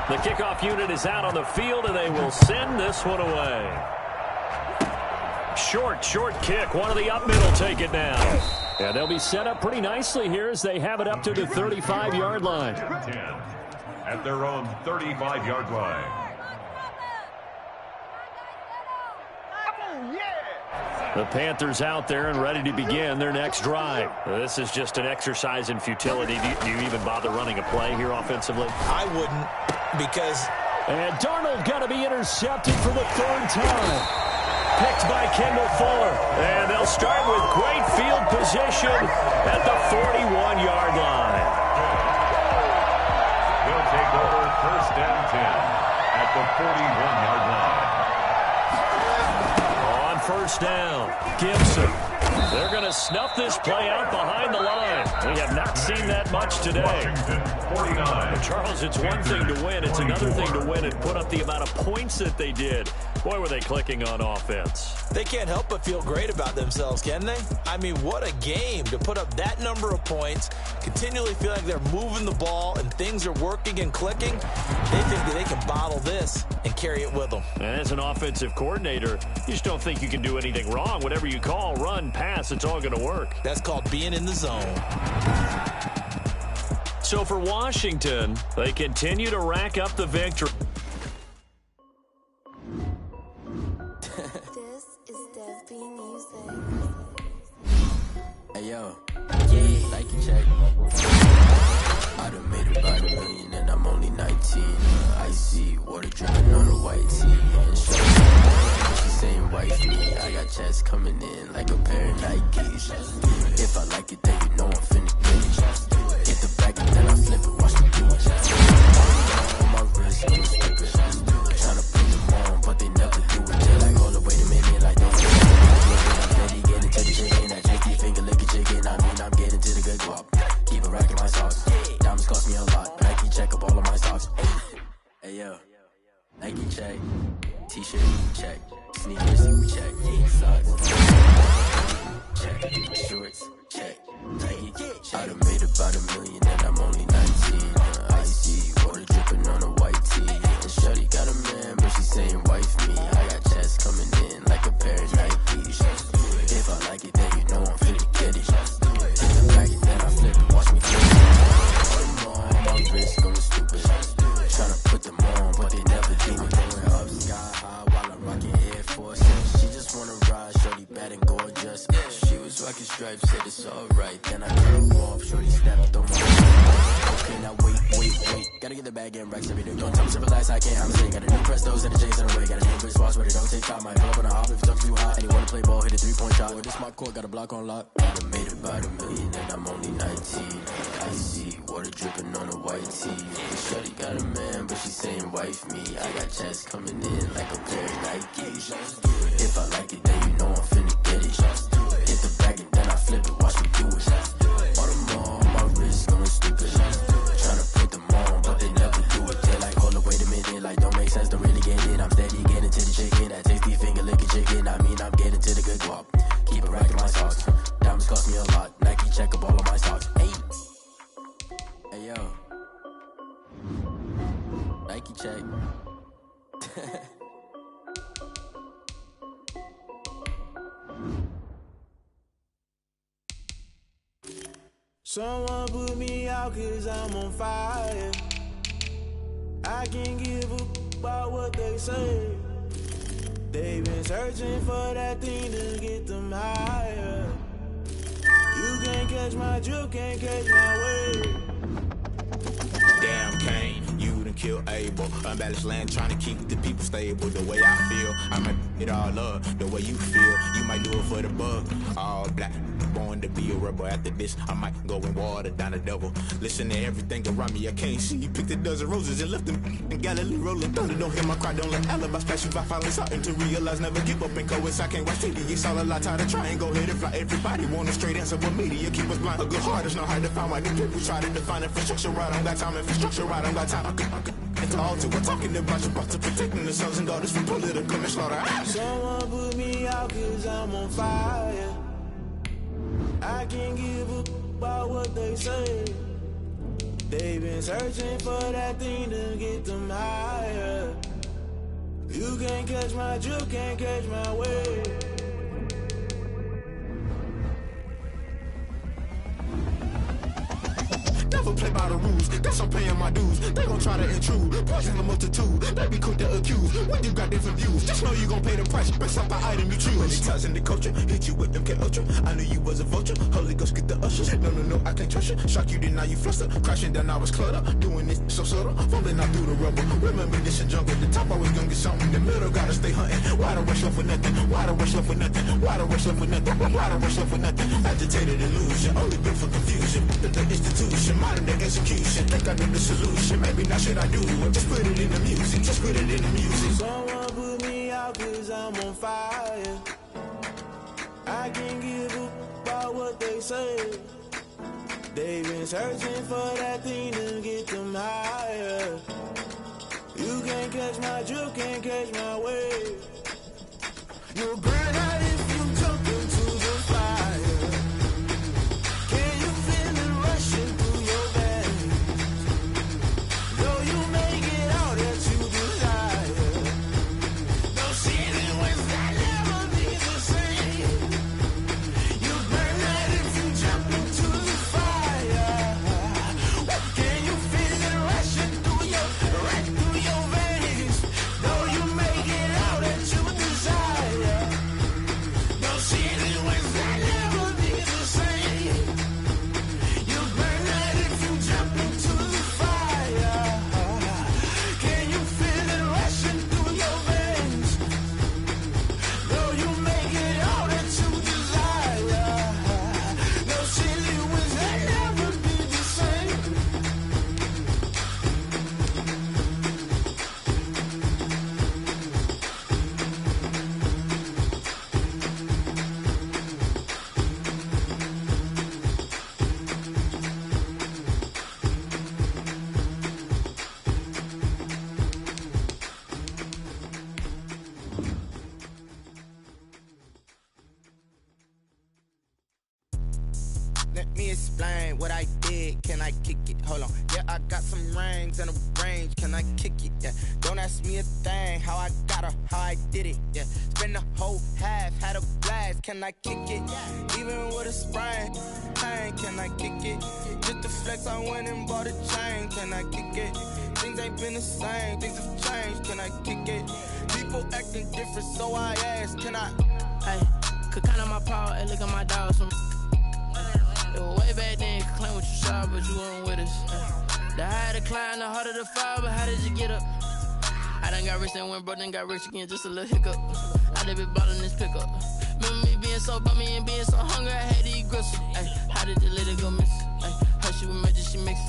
Speaker 2: The kickoff unit is out on the field, and they will send this one away. Short kick. One of the up middle take it down. And they'll be set up pretty nicely here as they have it up to the 35-yard line.
Speaker 3: 10 at their own 35-yard line.
Speaker 2: The Panthers out there and ready to begin their next drive. This is just an exercise in futility. Do you even bother running a play here offensively?
Speaker 4: I wouldn't, because...
Speaker 5: And Darnold got to be intercepted for the third time.
Speaker 2: Picked by Kendall Fuller. And they'll start with great field position at the 41-yard line.
Speaker 3: They'll take over first and 10 at the 41-yard line.
Speaker 2: First down, Gibson. They're going to snuff this play out behind the line. We have not seen that much today.
Speaker 3: Washington, 49.
Speaker 2: Charles, it's one thing to win. It's another thing to win and put up the amount of points that they did. Boy, were they clicking on offense.
Speaker 4: They can't help but feel great about themselves, can they? I mean, what a game to put up that number of points, continually feel like they're moving the ball and things are working and clicking. They think that they can bottle this and carry it with them.
Speaker 2: And as an offensive coordinator, you just don't think you can do anything wrong. Whatever you call, run, pass, it's all going to work.
Speaker 4: That's called being in the zone.
Speaker 2: So for Washington, they continue to rack up the victory.
Speaker 6: Hey yo, Nike check. I done made about $1 million and I'm only 19. Icy water dripping on a white tee. And she saying wife me. I got checks coming in like a pair of Nikes. If I like it, then you know I'm finna get it. Get the bag and then I flip it. Watch me do it. On my wrist, on the stupid. Tryna put them on, but they never do it. They're like, hold up, wait a minute, like don't. I'm steady getting to the chicken. That cheeky finger licking chicken. I mean, I'm getting to the good guap. Keep it racking my socks. Diamonds cost me a lot. Nike check up all of my stocks. Hey yo, Nike check. T-shirt check. Sneakers check. Socks check. Shorts check. Nike check. I done made about $1 million and I'm only 19. Icy water dripping on a white tee. And shorty got a man, but she saying wife me. I got checks coming in like a pair of Nikes. If I like it, then you know I'm finna get it. Hit the bag and then I flip it. Watch me flip it. My wrist going stupid. Tryna put them on, but they never do it. Going up sky high while I'm rocking Air Force. She just wanna ride, shorty bad and gorgeous. She was rocking stripes, said it's alright. Then I cut her off, shorty snapped on my okay, now wait. Gotta get the bag and racks every day. Don't tell me to relax, I can't, I'm saying. Got a new Prestos and a J's in the way. Got a new wristwatch where they don't take time. Might pull up on a hop if it's too hot. And you wanna play ball, hit a 3-point shot. Well, this my court, got a block on lock. I done made about $1 million and I'm only 19. Icy water dripping on a white tee. And shorty got a man, but she saying wife me. I got checks coming in like a pair of Nikes. If I like it, then you know I'm finna get it. Hit the bag and then I flip it. Watch me do it. On them all, my wrist going stupid. Tryna put them on, but they never do it. They're like, hold up, wait a minute. Like, don't make sense to really get it. I'm steady getting to the chicken. That tasty finger licking chicken. I mean, I'm getting to the good guap. Keep it racking my socks. Diamonds cost me a lot. Nike check up all of my stocks. Hey yo, Nike check.
Speaker 7: Someone put me out 'cause I'm on fire. I can't give a about what they say. They've been searching for that thing to get them higher. You can't catch my drift, can't catch my wave.
Speaker 8: Damn Kane, you done killed Abel. Unbalanced land, trying to keep the people stable. The way I feel, I might it all up. The way you feel, you might do it for the bug. All black, born to be a rebel. After this, I might go and water down the devil. Listen to everything around me, I can't see. Picked a dozen roses and left them in Galilee rolling thunder. Don't hear my cry, don't let alibis pass you by. Finally starting to realize, never give up and coincide. Can't watch TV, it's all a lot. Tired of trying, go ahead and fly. Everybody want a straight answer, but media keep us blind. A good heart is not hard to find. Why these people try to define infrastructure right? I don't got time, infrastructure right, I don't got time. It's all to we're talking about you, about to protecting the sons and daughters from political and slaughter.
Speaker 7: Someone put me out 'cause I'm on fire. I can't give a about what they say. They've been been searching for that thing to get them higher. You can't catch my drift, can't catch my wave.
Speaker 8: Never play by the rules, guess I'm paying my dues. They gon' try to intrude, poison the multitude. They be quick to accuse, when you got different views. Just know you gon' pay the price, based off the item you choose. Many times in the culture, hit you with them K-Ultra. I knew you was a vulture, Holy Ghost get the ushers. No, I can't trust you. Shock you, then now you fluster. Crashing down, I was cluttered. Doing this so subtle, fumbling out through the rubble. Remember this in jungle, the top always gonna get something. The middle gotta stay hunting. Why the rush love for nothing? Why the rush love for nothing? Why the rush love for nothing? Why the rush love for nothing? Agitated illusion, only built for confusion. The institution, modern day execution. Think I know the solution, maybe not should I do it. Just put it in the music, just put it in the music.
Speaker 7: Someone put me out cause I'm on fire. I can't give a about what they say. They've been searching for that thing to get them higher. You can't catch my drift, can't catch my wave. You'll burn out if you jump into the fire. Can you feel it rushing through your veins? Though you may get all that you desire, no ceiling was that never be the same. You burn out if you jump into the fire. Can you feel it rushing through your veins? Though you may get all that you desire, no ceiling was that never be the same. You burn out if you jump into the fire. Can you feel it rushing through your veins? Though you may get all that you desire, no ceiling was that never be the same.
Speaker 8: Let me explain what I did. Can I kick it? Hold on. Yeah, I got some rings and a range. Can I kick it? Yeah. Don't ask me a thing. How I got her, how I did it. Yeah. Spend the whole half, had a blast. Can I kick it? Even with a sprain. Pain, can I kick it? Just to flex, I went and bought a chain. Can I kick it? Things ain't been the same. Things have changed. Can I kick it? People acting different, so I asked. Can I?
Speaker 9: Hey, could count on my power and look at my dogs from. It was way back then, you could claim what you saw, but you weren't with us. The higher the climb, the harder the fall, but how did you get up? I done got rich and went broke, then got rich again, just a little hiccup. I done been ballin' this pickup. Remember me being so bummy and being so hungry, I had to eat gristle. Ay, how did the lady go miss? Ay, her she was magic, she mixed.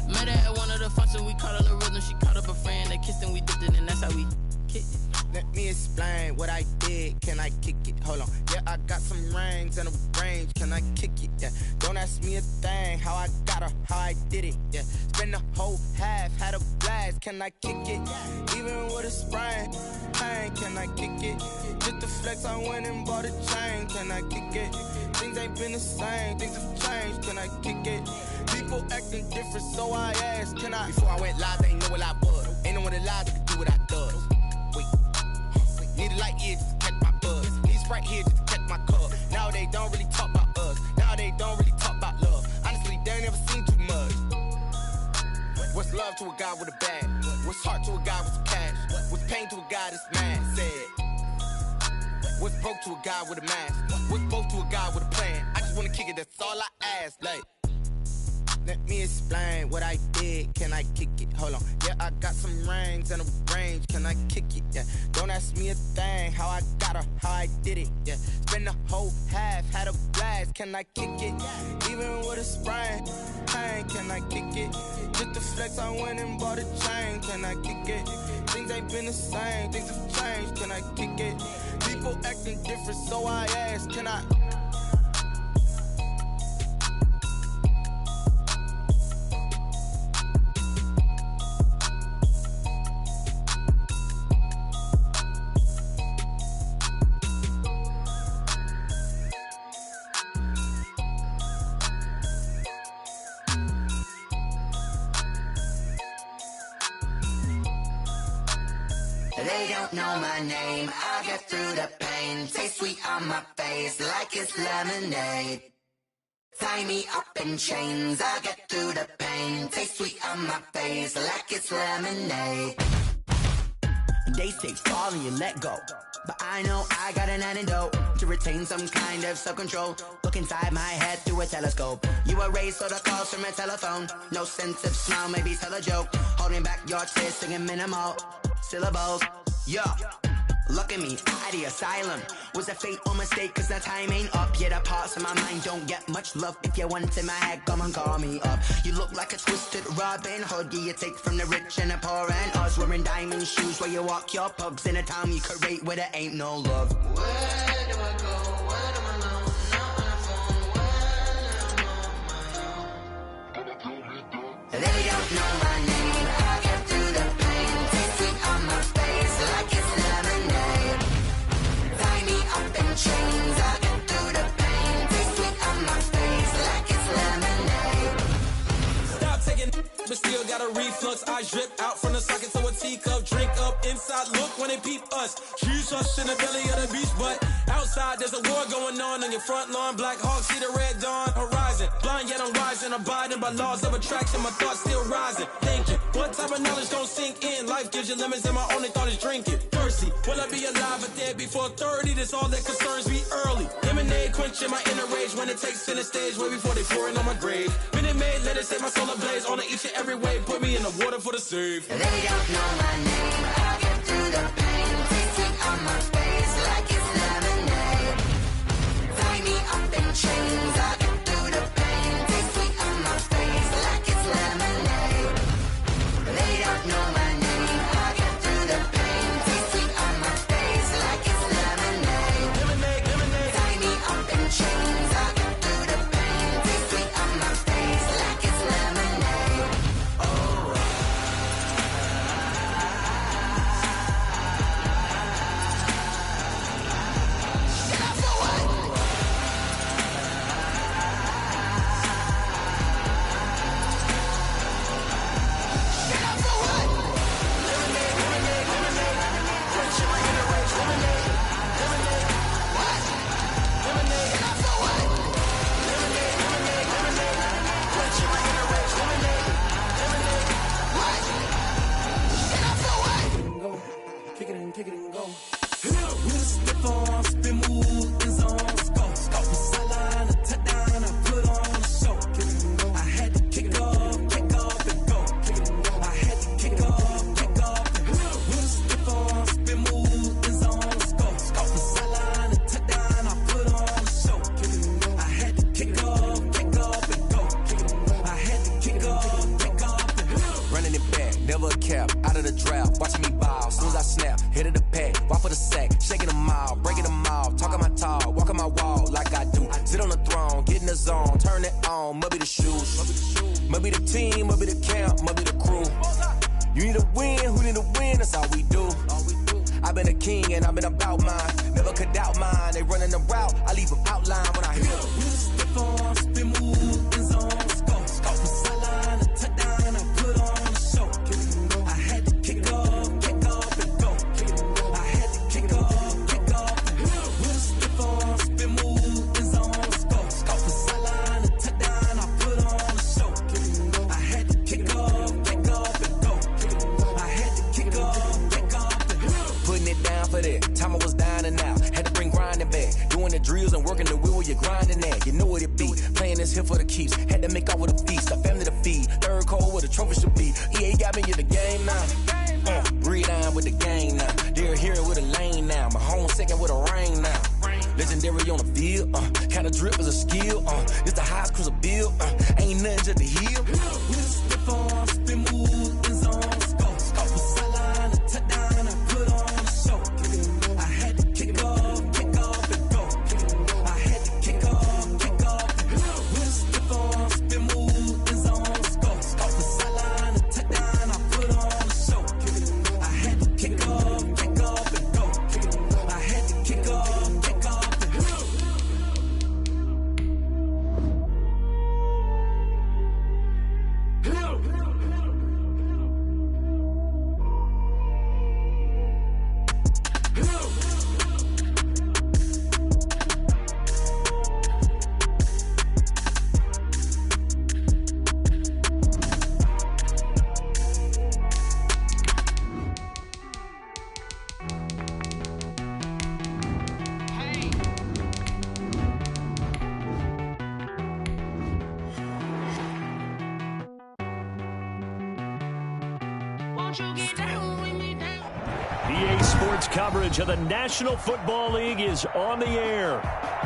Speaker 9: Met her at one of the functions, we caught her the rhythm, she caught up a friend, they kissed and we dipped it, and that's how we kicked it.
Speaker 8: Let me explain what I did. Can I kick it? Hold on. Yeah, I got some rings and a range. Can I kick it? Yeah. Don't ask me a thing. How I got her, how I did it. Yeah. Spend the whole half, had a blast. Can I kick it? Even with a sprain. Pain, can I kick it? Just to flex, I went and bought a chain. Can I kick it? Things ain't been the same. Things have changed. Can I kick it? People acting different, so I asked. Can I? Before I went live, they ain't know what I was. Ain't no one alive that could do what I does. Need a light here just to catch my buzz. Need Sprite here just to catch my cup. Now they don't really talk about us. Now they don't really talk about love. Honestly, they ain't never seen too much. What's love to a guy with a bag? What's heart to a guy with some cash? What's pain to a guy that's mad? Said. What's broke to a guy with a mask? What's both to a guy with a plan? I just wanna kick it, that's all I ask. Like, let me explain what I did. Can I kick it? Hold on. Yeah, I got some rings and a range. Can I kick it? Yeah. Don't ask me a thing. How I got her, how I did it. Yeah. Spend the whole half, had a blast. Can I kick it? Even with a sprain. Pain, can I kick it? Just to flex, I went and bought a chain. Can I kick it? Things ain't been the same. Things have changed. Can I kick it? People acting different, so I asked. Can I?
Speaker 10: They don't know my name, I get through the pain. Taste sweet on my face like it's lemonade. Tie me up in chains, I get through the pain. Taste sweet on my face like it's lemonade. They say fall and you let go, but I know I got an antidote to retain some kind of self-control. Look inside my head through a telescope. You erase all the calls from a telephone. No sense of smile, maybe tell a joke. Holding back your tears, singing minimal syllables. Yeah, look at me, out of the asylum. Was a fate or mistake, cause the time ain't up. Yet the parts of my mind don't get much love. If you want in my head, come and call me up. You look like a twisted Robin Hood. You take from the rich and the poor and us. Wearing diamond shoes where you walk your pugs. In a town you create where there ain't no love. Where do I go? Where am I alone? Not on the phone. When I'm on my own. They don't know my name. I get through the pain. Taste sweet on my face like it's lemonade. Tie me up in chains. I get through the pain. Taste sweet on my face like it's lemonade.
Speaker 7: Stop taking, but still got a reflux. I drip out from the socket to a teacup. Drink up inside, look when they peep us. Choose us in the belly of the beach, but outside there's a war going on your front lawn. Black Hawk, see the red dawn horizon. Blind yet I'm rising, abiding by laws of attraction. My thoughts still rising, thinking what type of knowledge don't sink in. Life gives you limits and my only thought is drinking. Thirsty, will I be alive or dead before 30? That's all that concerns me early. Lemonade quenching my inner rage when it takes center stage way before they pour it on my grave. Minute Maid, let it set my soul ablaze on each and every way. Put me in the water for the save.
Speaker 10: They don't know my name. I get through the pain. Taste sweet on my face like it's lemonade. Tie me up in chains. I get through the pain. Taste sweet on my face like it's lemonade. They don't know my name. I get through the pain. Taste sweet on my face like it's lemonade.
Speaker 7: Lemonade, lemonade.
Speaker 10: Tie me up in chains. I get through the pain. Taste sweet on my face like it's lemonade. Oh.
Speaker 7: Kick it and go. With a stiff arm, spin move, in zone, scope. From sideline to touchdown, I put on a show. I had to kick off and go. I had to kick off and go. With a stiff arm, spin move, in zone, scope. From sideline to touchdown, I put on a show. I had to kick off and go. I had to kick off and go.
Speaker 11: Running it back, never a cap, out of the draft, watching me ball. Soon as I snap, hit of the pack, walk for the sack, shaking them all, breaking them all, talking my talk, walking my wall like I do. Sit on the throne, get in the zone, turn it on, must be the shoes, must be the team, must be the camp, must be the crew. You need a win, who need a win, that's all we do. I've been a king and I've been about mine, never could doubt mine. They running the route, I leave them outline when I hit them.
Speaker 7: With a stiff arm, spin move, in zone, scope. From sideline to touchdown, I put on a show. I had to kick off and go. I had to kick off and go. With a stiff arm, spin move, in zone, scope. From sideline to touchdown, I put on a show. I had to kick off and go. I had to kick off and go.
Speaker 11: Putting it down for that, time I was down and out, had to bring grinding back, doing the drills and working the wheel where you're grinding at, you know what it be, playing this here for the keeps, had to make out with a feast, a family to feed, third cold where the trophy should be, EA got me in the game now, breathe on with the game now, they're here with a lane now, my home second with a rain now, legendary on the field, kind of drip is a skill, it's the highest cruiser bill, ain't nothing just to heal.
Speaker 7: With a stiff arm, spin move, in zone, scope. From sideline to touchdown, I put on a show. I had to kick off and go. I had to kick off and go. With a stiff arm, spin move, in zone, scope. From sideline to touchdown, I put on a show. I had to kick off and go. I had to kick off and go.
Speaker 2: EA Sports coverage of the National Football League is on the air.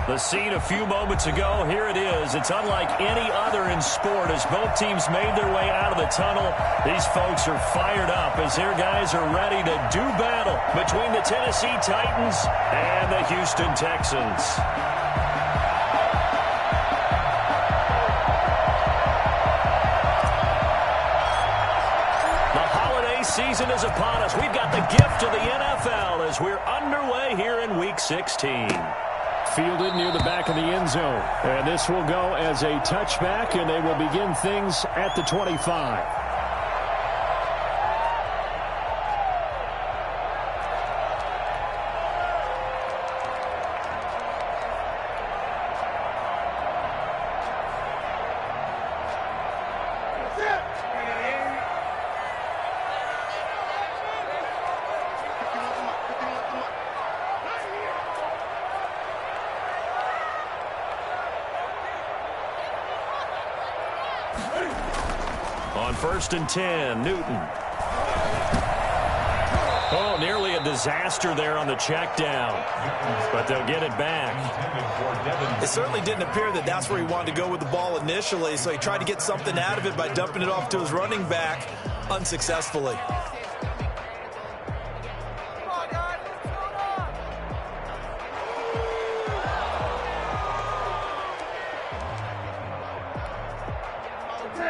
Speaker 2: The scene a few moments ago, here it is. It's unlike any other in sport as both teams made their way out of the tunnel. These folks are fired up as their guys are ready to do battle between the Tennessee Titans and the Houston Texans. Season is upon us. We've got the gift of the NFL as we're underway here in Week 16.
Speaker 5: Fielded near the back of the end zone. And this will go as a touchback, and they will begin things at the 25.
Speaker 2: On 1st and 10, Newton. Oh, nearly a disaster there on the check down. But they'll get it back.
Speaker 4: It certainly didn't appear that that's where he wanted to go with the ball initially, so he tried to get something out of it by dumping it off to his running back unsuccessfully.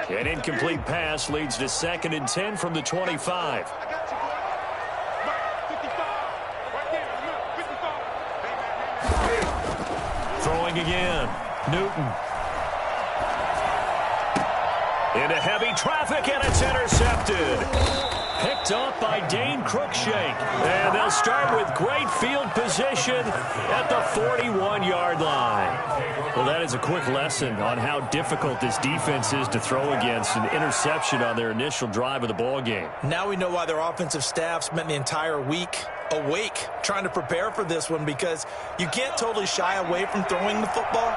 Speaker 2: An incomplete pass leads to 2nd and 10 from the 25. Throwing again. Newton. Into heavy traffic, and it's intercepted. Picked off by Dane Cruikshank. And they'll start with great field position at the 41-yard line. Well, that is a quick lesson on how difficult this defense is to throw against. An interception on their initial drive of the ball game.
Speaker 4: Now we know why their offensive staff spent the entire week awake trying to prepare for this one, because you can't totally shy away from throwing the football.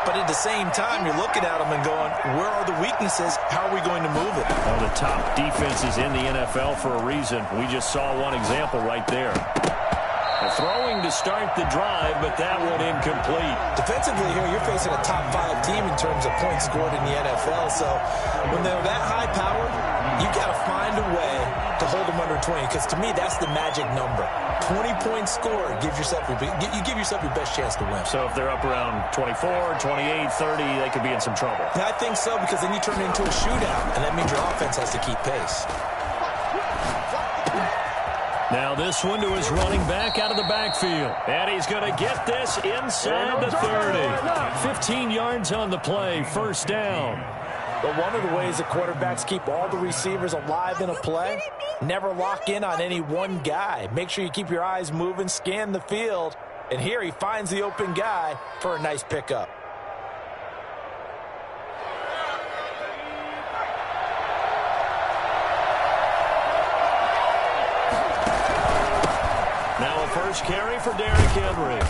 Speaker 4: But at the same time, you're looking at them and going, where are the weaknesses? How are we going to move it?
Speaker 2: Well, the top defenses in the NFL for a reason. We just saw one example right there. Throwing to start the drive, but that one incomplete.
Speaker 4: Defensively here, you're facing a top 5 team in terms of points scored in the NFL. So when they're that high powered, you got to find a way to hold them under 20. Because to me, that's the magic number. 20 points scored gives yourself you give yourself your best chance to win.
Speaker 2: So if they're up around 24, 28, 30, they could be in some trouble.
Speaker 4: Yeah, I think so, because then you turn it into a shootout, and that means your offense has to keep pace.
Speaker 2: Now this one to his running back out of the backfield. And he's going to get this inside the 30. 15 yards on the play, 1st down.
Speaker 4: But one of the ways that quarterbacks keep all the receivers alive in a play, never lock in on any one guy. Make sure you keep your eyes moving, scan the field. And here he finds the open guy for a nice pickup.
Speaker 2: Now a first carry for Derrick Henry.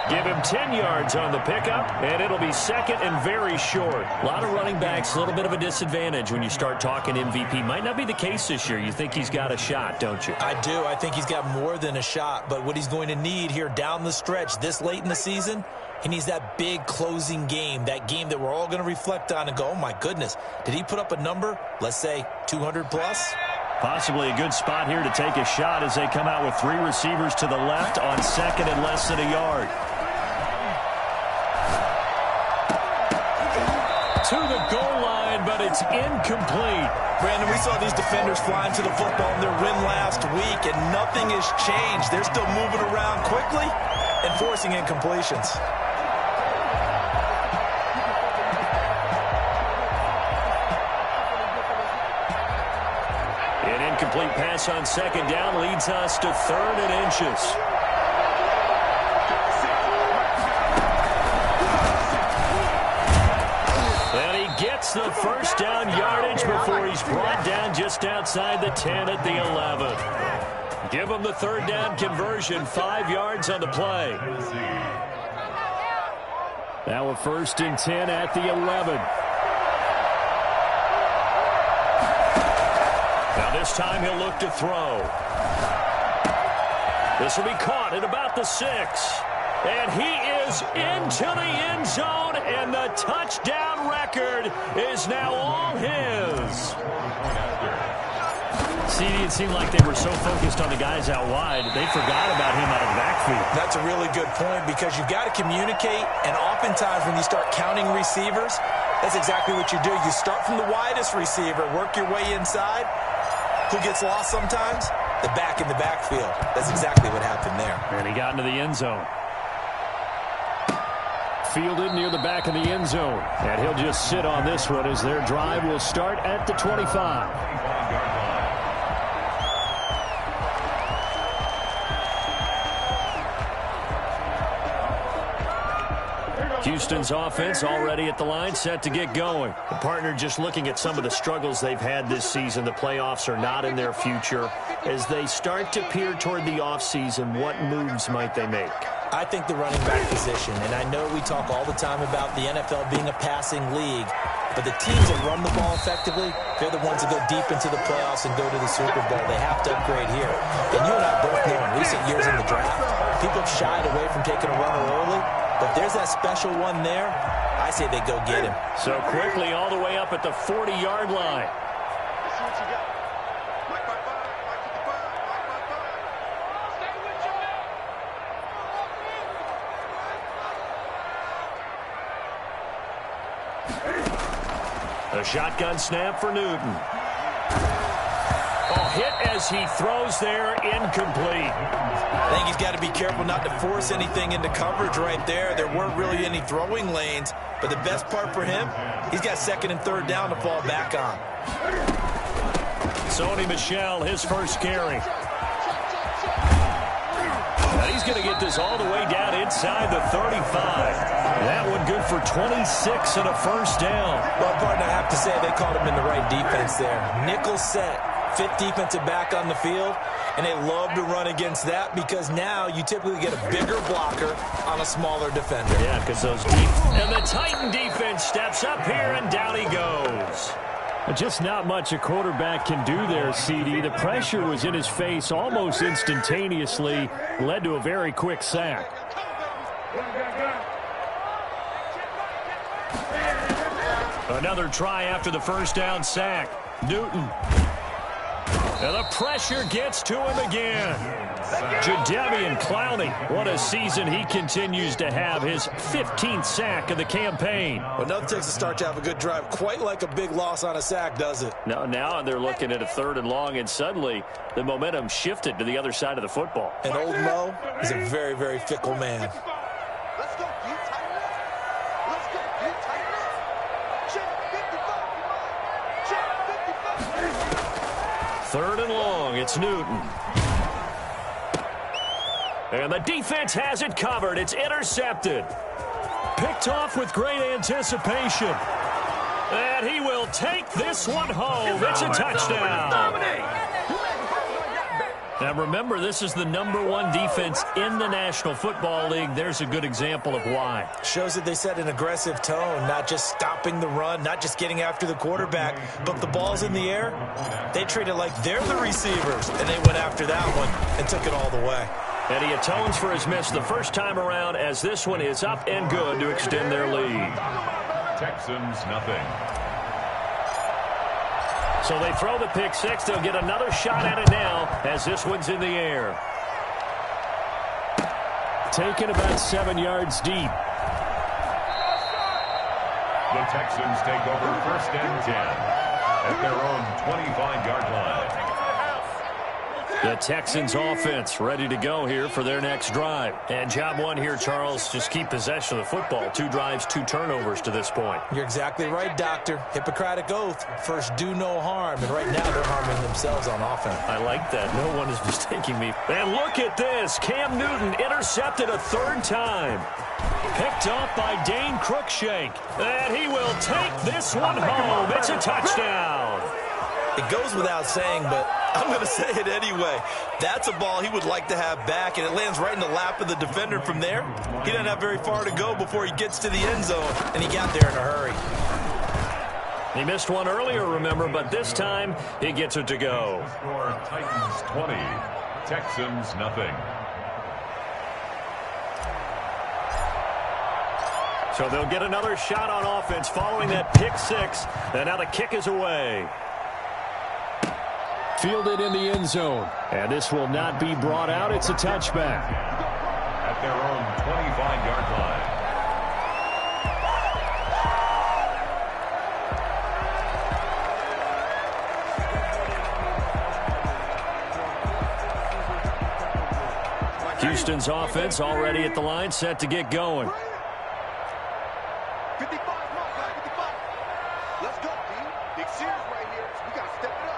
Speaker 2: Give him 10 yards on the pickup, and it'll be 2nd and very short. A lot of running backs, a little bit of a disadvantage when you start talking MVP. Might not be the case this year. You think he's got a shot, don't you?
Speaker 4: I do. I think he's got more than a shot. But what he's going to need here down the stretch this late in the season, he needs that big closing game, that game that we're all going to reflect on and go, oh, my goodness, did he put up a number, let's say 200 plus?
Speaker 2: Possibly a good spot here to take a shot as they come out with 3 receivers to the left on 2nd and less than a yard. To the goal line, but it's incomplete.
Speaker 4: Brandon, we saw these defenders flying to the football in their win last week, and nothing has changed. They're still moving around quickly and forcing incompletions.
Speaker 2: An incomplete pass on 2nd down leads us to 3rd and inches. Gets the 1st down yardage before he's brought down just outside the 10 at the 11. Give him the 3rd down conversion, 5 yards on the play.
Speaker 5: Now a 1st and 10 at the 11.
Speaker 2: Now This time he'll look to throw. This will be caught at about the 6. And he is into the end zone, and the touchdown record is now all his.
Speaker 5: CD, it seemed like they were so focused on the guys out wide, they forgot about him out of the backfield.
Speaker 4: That's a really good point because you've got to communicate, and oftentimes when you start counting receivers, that's exactly what you do. You start from the widest receiver, work your way inside. Who gets lost sometimes? The back in the backfield. That's exactly what happened there.
Speaker 5: And he got into the end zone. Fielded near the back of the end zone. And he'll just sit on this one as their drive will start at the 25. Houston's offense already at the line, set to get going. The partner just looking at some of the struggles they've had this season. The playoffs are not in their future. As they start to peer toward the offseason, what moves might they make?
Speaker 4: I think the running back position, and I know we talk all the time about the NFL being a passing league, but the teams that run the ball effectively, they're the ones that go deep into the playoffs and go to the Super Bowl. They have to upgrade here. And you and I both know in recent years in the draft, people have shied away from taking a runner early. But there's that special one there. I say they go get him.
Speaker 2: So quickly all the way up at the 40-yard line. A shotgun snap for Newton. Oh, hit as he throws there, incomplete.
Speaker 4: I think he's got to be careful not to force anything into coverage right there. There weren't really any throwing lanes, but the best part for him, he's got second and third down to fall back on.
Speaker 2: Sony Michel, his first carry. Now he's going to get this all the way down inside the 35. That one good for 26 and a first down.
Speaker 4: Well, partner, I have to say they called him in the right defense there. Nickel set. Fifth defensive back on the field, and they love to run against that because now you typically get a bigger blocker on a smaller defender.
Speaker 2: Yeah, because those deep. And the Titan defense steps up here, and down he goes.
Speaker 5: Just not much a quarterback can do there, CD. The pressure was in his face almost instantaneously, led to a very quick sack.
Speaker 2: Another try after the first down sack. Newton. And the pressure gets to him again. Jadeveon Clowney, what a season he continues to have. His 15th sack of the campaign.
Speaker 4: Well, nothing takes a start to have a good drive quite like a big loss on a sack, does it?
Speaker 2: Now they're looking at a 3rd and long, and suddenly the momentum shifted to the other side of the football.
Speaker 4: And old Mo is a very, very fickle man.
Speaker 1: Let's go, you tighten up. Let's go, you tighten up. Check 55. Check 55.
Speaker 2: 3rd and long, it's Newton. And the defense has it covered. It's intercepted. Picked off with great anticipation. And he will take this one home. It's a touchdown. Now remember, this is the #1 defense in the National Football League. There's a good example of why.
Speaker 4: Shows that they set an aggressive tone, not just stopping the run, not just getting after the quarterback, but if the ball's in the air, they treat it like they're the receivers, and they went after that one and took it all the way.
Speaker 2: And he atones for his miss the first time around as this one is up and good to extend their lead.
Speaker 3: Texans, nothing.
Speaker 2: So they throw the pick six. They'll get another shot at it now as this one's in the air.
Speaker 5: Taken about 7 yards deep.
Speaker 3: The Texans take over 1st and 10 at their own 25-yard line.
Speaker 2: The Texans offense ready to go here for their next drive. And job one here, Charles, just keep possession of the football. 2 drives, 2 turnovers to this point.
Speaker 4: You're exactly right, Doctor. Hippocratic oath. First, do no harm. And right now, they're harming themselves on offense.
Speaker 2: I like that. No one is mistaking me. And look at this. Cam Newton intercepted a 3rd time. Picked off by Dane Cruikshank. And he will take this one home. It's a touchdown.
Speaker 4: It goes without saying, but I'm going to say it anyway. That's a ball he would like to have back, and it lands right in the lap of the defender from there. He doesn't have very far to go before he gets to the end zone, and he got there in a hurry.
Speaker 2: He missed one earlier, remember, but this time he gets it to go.
Speaker 3: Score Titans 20, Texans nothing.
Speaker 2: So they'll get another shot on offense following that pick six. And now the kick is away.
Speaker 5: Fielded in the end zone. And this will not be brought out. It's a touchback.
Speaker 3: At their own 25-yard line.
Speaker 2: Houston's offense already at the line, set to get going.
Speaker 1: 55, let's go, D. Big series right here. We got to step it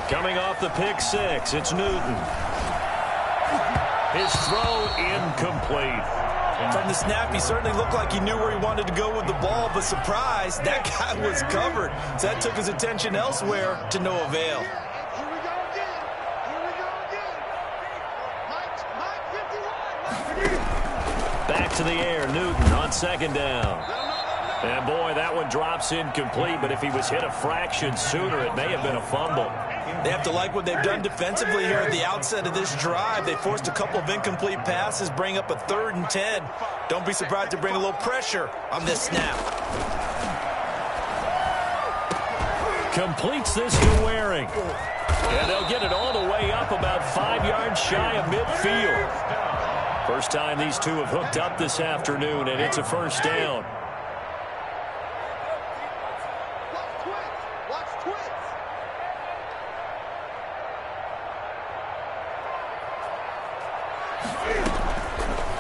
Speaker 1: up.
Speaker 2: Coming off the pick six, it's Newton. His throw incomplete.
Speaker 4: From the snap, he certainly looked like he knew where he wanted to go with the ball, but surprise, that guy was covered. So that took his attention elsewhere to no avail.
Speaker 2: Back to the air, Newton on second down. And boy, that one drops incomplete, but if he was hit a fraction sooner, it may have been a fumble.
Speaker 4: They have to like what they've done defensively here at the outset of this drive. They forced a couple of incomplete passes, bring up a 3rd and 10. Don't be surprised to bring a little pressure on this snap.
Speaker 2: Completes this to Waring. And they'll get it all the way up about 5 yards shy of midfield. First time these two have hooked up this afternoon, and it's a first down.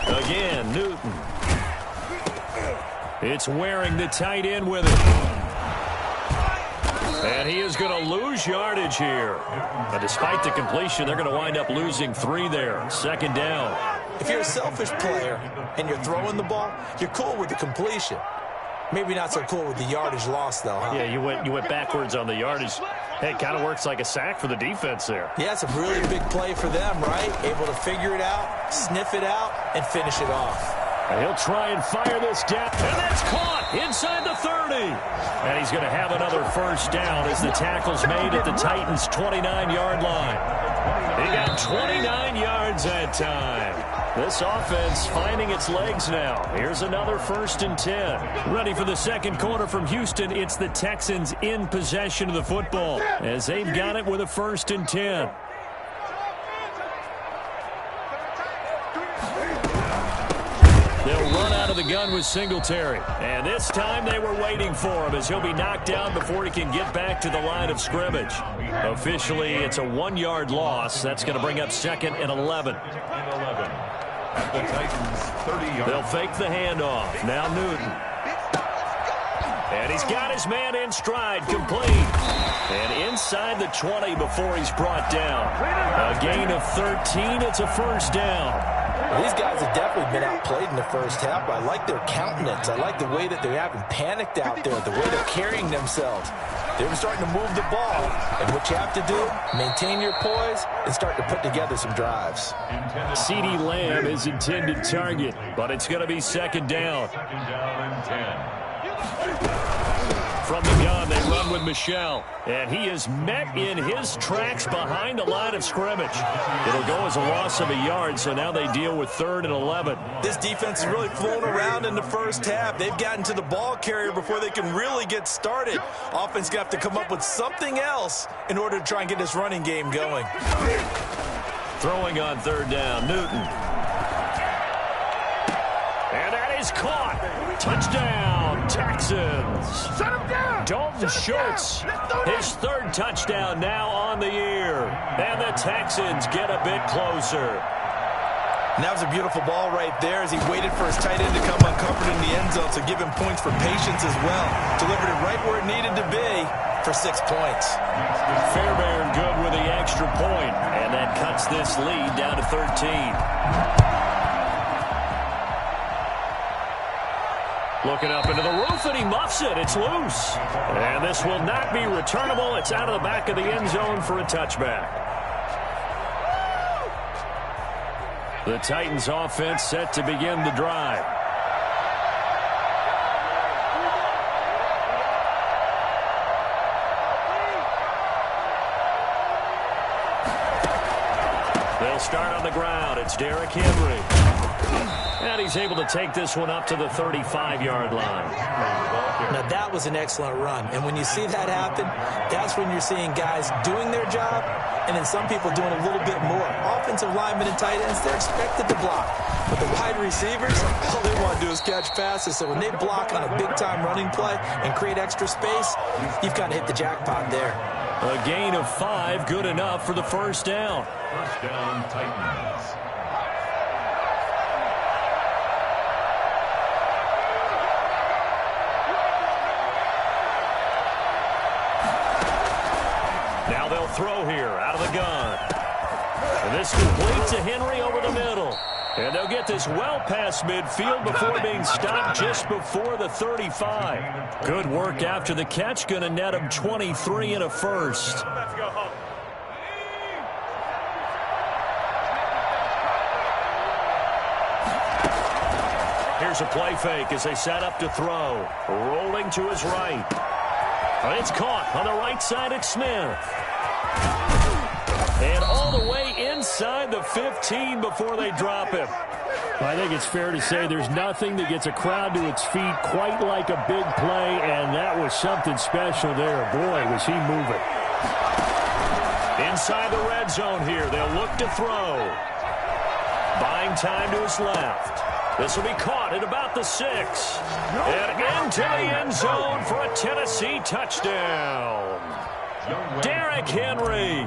Speaker 2: Again, Newton. It's Waring, the tight end, with it. And he is going to lose yardage here. But despite the completion, they're going to wind up losing 3 there. Second down.
Speaker 4: If you're a selfish player and you're throwing the ball, you're cool with the completion. Maybe not so cool with the yardage loss, though, huh?
Speaker 2: Yeah, you went backwards on the yardage. Hey, it kind of works like a sack for the defense there.
Speaker 4: Yeah, it's a really big play for them, right? Able to figure it out, sniff it out, and finish it off.
Speaker 2: And he'll try and fire this down. And that's caught inside the 30. And he's going to have another first down as the tackle's made at the Titans' 29-yard line. He got 29 yards that time. This offense finding its legs now. Here's another 1st and 10. Ready for the second quarter from Houston. It's the Texans in possession of the football as they've got it with a 1st and 10. They'll run out of the gun with Singletary. And this time they were waiting for him as he'll be knocked down before he can get back to the line of scrimmage. Officially, it's a 1-yard loss. That's going to bring up 2nd and 11.
Speaker 3: At the Titans 30-yard.
Speaker 2: They'll fake the handoff. Now Newton. And he's got his man in stride, complete. And inside the 20 before he's brought down. A gain of 13. It's a first down.
Speaker 4: Well, these guys have definitely been outplayed in the first half, but I like their countenance. I like the way that they haven't panicked out there, the way they're carrying themselves. They're starting to move the ball. And what you have to do, maintain your poise and start to put together some drives.
Speaker 2: CeeDee Lamb is intended target, but it's going to be second down.
Speaker 3: Second down and 10.
Speaker 2: From the gun, they run with Michel. And he is met in his tracks behind the line of scrimmage. It'll go as a loss of a yard, so now they deal with 3rd and 11.
Speaker 4: This defense is really flown around in the first half. They've gotten to the ball carrier before they can really get started. Offense got to come up with something else in order to try and get this running game going.
Speaker 2: Throwing on 3rd down, Newton. And that is caught. Touchdown, Texans.
Speaker 1: Shut him down.
Speaker 2: Dalton Schultz, his 3rd touchdown now on the year. And the Texans get a bit closer.
Speaker 4: And that was a beautiful ball right there as he waited for his tight end to come uncovered in the end zone, so give him points for patience as well. Delivered it right where it needed to be for 6 points.
Speaker 2: Fairbairn good with the extra point, and that cuts this lead down to 13. Looking up into the roof, and he muffs it. It's loose. And this will not be returnable. It's out of the back of the end zone for a touchback. The Titans offense set to begin the drive. They'll start on the ground. It's Derrick Henry. And he's able to take this one up to the 35-yard line.
Speaker 4: Now, that was an excellent run. And when you see that happen, that's when you're seeing guys doing their job and then some people doing a little bit more. Offensive linemen and tight ends, they're expected to block. But the wide receivers, all they want to do is catch passes. So when they block on a big-time running play and create extra space, you've got to hit the jackpot there.
Speaker 2: A gain of 5, good enough for the first down.
Speaker 3: First down, Titans.
Speaker 2: Now they'll throw here out of the gun. And this complete to Henry over the middle. And they'll get this well past midfield before being stopped just before the 35. Good work after the catch. Going to net him 23 and a first. Here's a play fake as they set up to throw. Rolling to his right. And it's caught on the right side at Smith. And all the way inside the 15 before they drop him.
Speaker 5: I think it's fair to say there's nothing that gets a crowd to its feet quite like a big play, and that was something special there. Boy, was he moving.
Speaker 2: Inside the red zone here, they'll look to throw. Buying time to his left. This will be caught at about the 6. And into the end zone for a Tennessee touchdown. Derrick Henry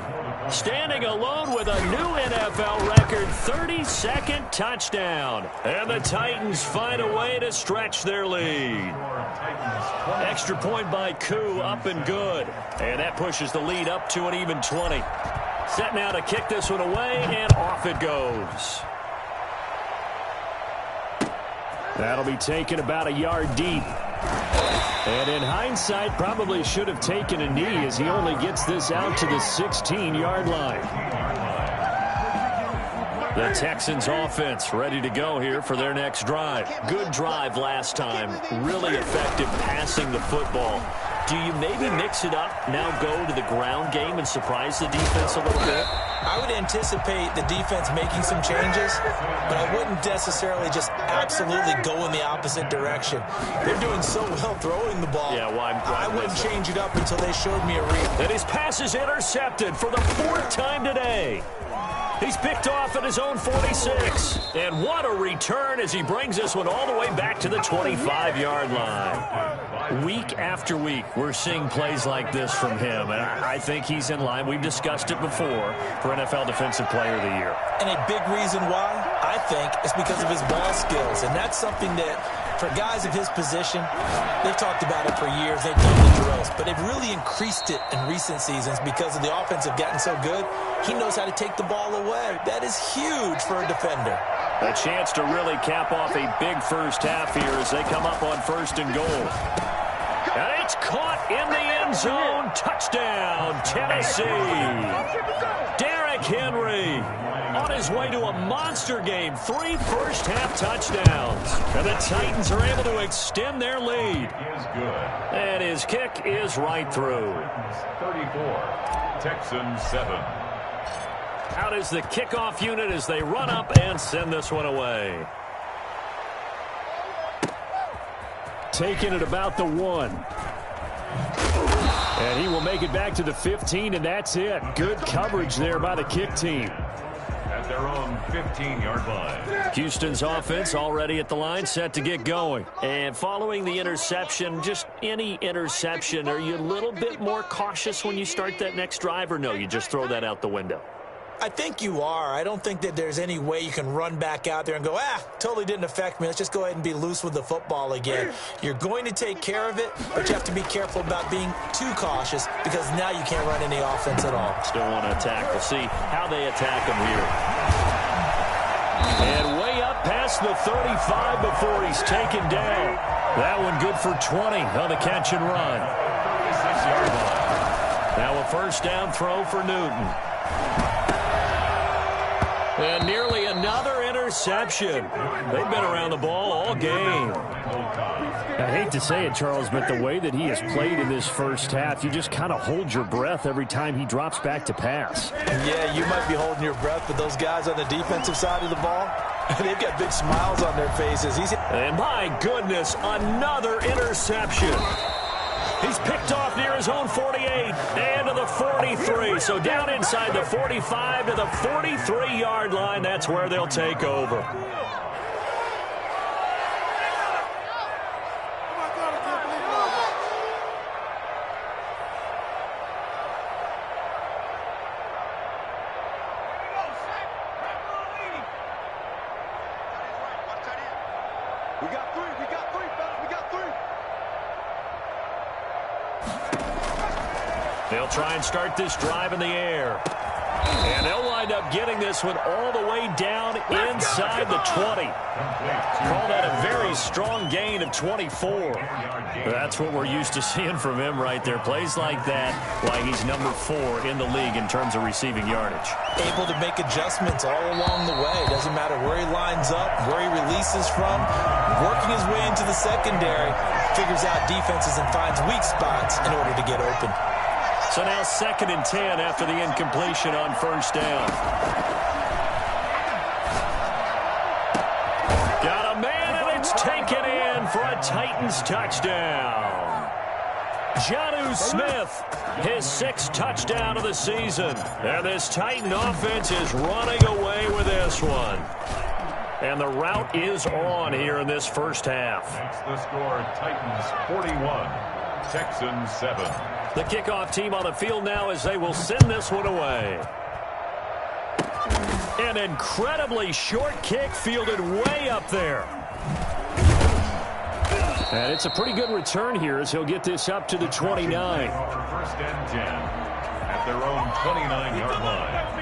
Speaker 2: standing alone with a new NFL record 32nd touchdown. And the Titans find a way to stretch their lead. Extra point by Koo, up and good. And that pushes the lead up to an even 20. Set now to kick this one away, and off it goes.
Speaker 5: That'll be taken about a yard deep. And in hindsight, probably should have taken a knee as he only gets this out to the 16-yard line.
Speaker 2: The Texans offense ready to go here for their next drive. Good drive last time. Really effective passing the football. Do you maybe mix it up, now go to the ground game and surprise the defense a little bit?
Speaker 4: I would anticipate the defense making some changes, but I wouldn't necessarily just absolutely go in the opposite direction. They're doing so well throwing the ball.
Speaker 2: Yeah, why
Speaker 4: I wouldn't change it up until they showed me a read.
Speaker 2: And his pass is intercepted for the 4th time today. He's picked off at his own 46. And what a return as he brings this one all the way back to the 25-yard line. Week after week, we're seeing plays like this from him. And I think he's in line. We've discussed it before for NFL Defensive Player of the Year.
Speaker 4: And a big reason why, I think, is because of his ball skills. And that's something that, for guys of his position, they've talked about it for years. They've done the drills. But they've really increased it in recent seasons because of the offense have gotten so good. He knows how to take the ball away. That is huge for a defender.
Speaker 2: A chance to really cap off a big first half here as they come up on 1st and goal. And it's caught in the end zone. Touchdown, Tennessee. Derrick Henry on his way to a monster game. 3 first-half touchdowns. And the Titans are able to extend their lead. And his kick is right through.
Speaker 3: 34, Texans 7.
Speaker 2: Out is the kickoff unit as they run up and send this one away.
Speaker 5: Taking it about the 1. And he will make it back to the 15, and that's it. Good coverage there by the kick team.
Speaker 3: At their own 15-yard line.
Speaker 2: Houston's offense already at the line, set to get going. And following the interception, just any interception, are you a little bit more cautious when you start that next drive, or no, you just throw that out the window?
Speaker 4: I think you are. I don't think that there's any way you can run back out there and go, totally didn't affect me. Let's just go ahead and be loose with the football again. You're going to take care of it, but you have to be careful about being too cautious because now you can't run any offense at all.
Speaker 2: Still want to attack. We'll see how they attack them here. And way up past the 35 before he's taken down. That one good for 20 on the catch and run.
Speaker 3: 36-yard line.
Speaker 2: Now a first down throw for Newton. And nearly another interception interception. They've been around the ball all game.
Speaker 5: I hate to say it, Charles, but the way that he has played in this first half, you just kind of hold your breath every time he drops back to pass.
Speaker 4: Yeah, you might be holding your breath, but those guys on the defensive side of the ball, they've got big smiles on their faces.
Speaker 2: And my goodness, another interception. He's picked off near his own 48 and to the 43. So down inside the 45 to the 43-yard line. That's where they'll take over. They'll try and start this drive in the air. And they'll wind up getting this one all the way down inside the 20. Call that a very strong gain of 24. That's what we're used to seeing from him right there. Plays like that, why he's number 4 in the league in terms of receiving yardage.
Speaker 4: Able to make adjustments all along the way. Doesn't matter where he lines up, where he releases from. Working his way into the secondary, figures out defenses and finds weak spots in order to get open.
Speaker 2: So now 2nd and 10 after the incompletion on first down. Got a man, and it's taken in for a Titans touchdown. Jonnu Smith, his 6th touchdown of the season. And this Titan offense is running away with this one. And the route is on here in this first half.
Speaker 3: That's the score, Titans 41, Texans 7.
Speaker 2: The kickoff team on the field now as they will send this one away. An incredibly short kick fielded way up there.
Speaker 5: And it's a pretty good return here as he'll get this up to the 29.
Speaker 3: 1st and 10 at their own 29-yard line.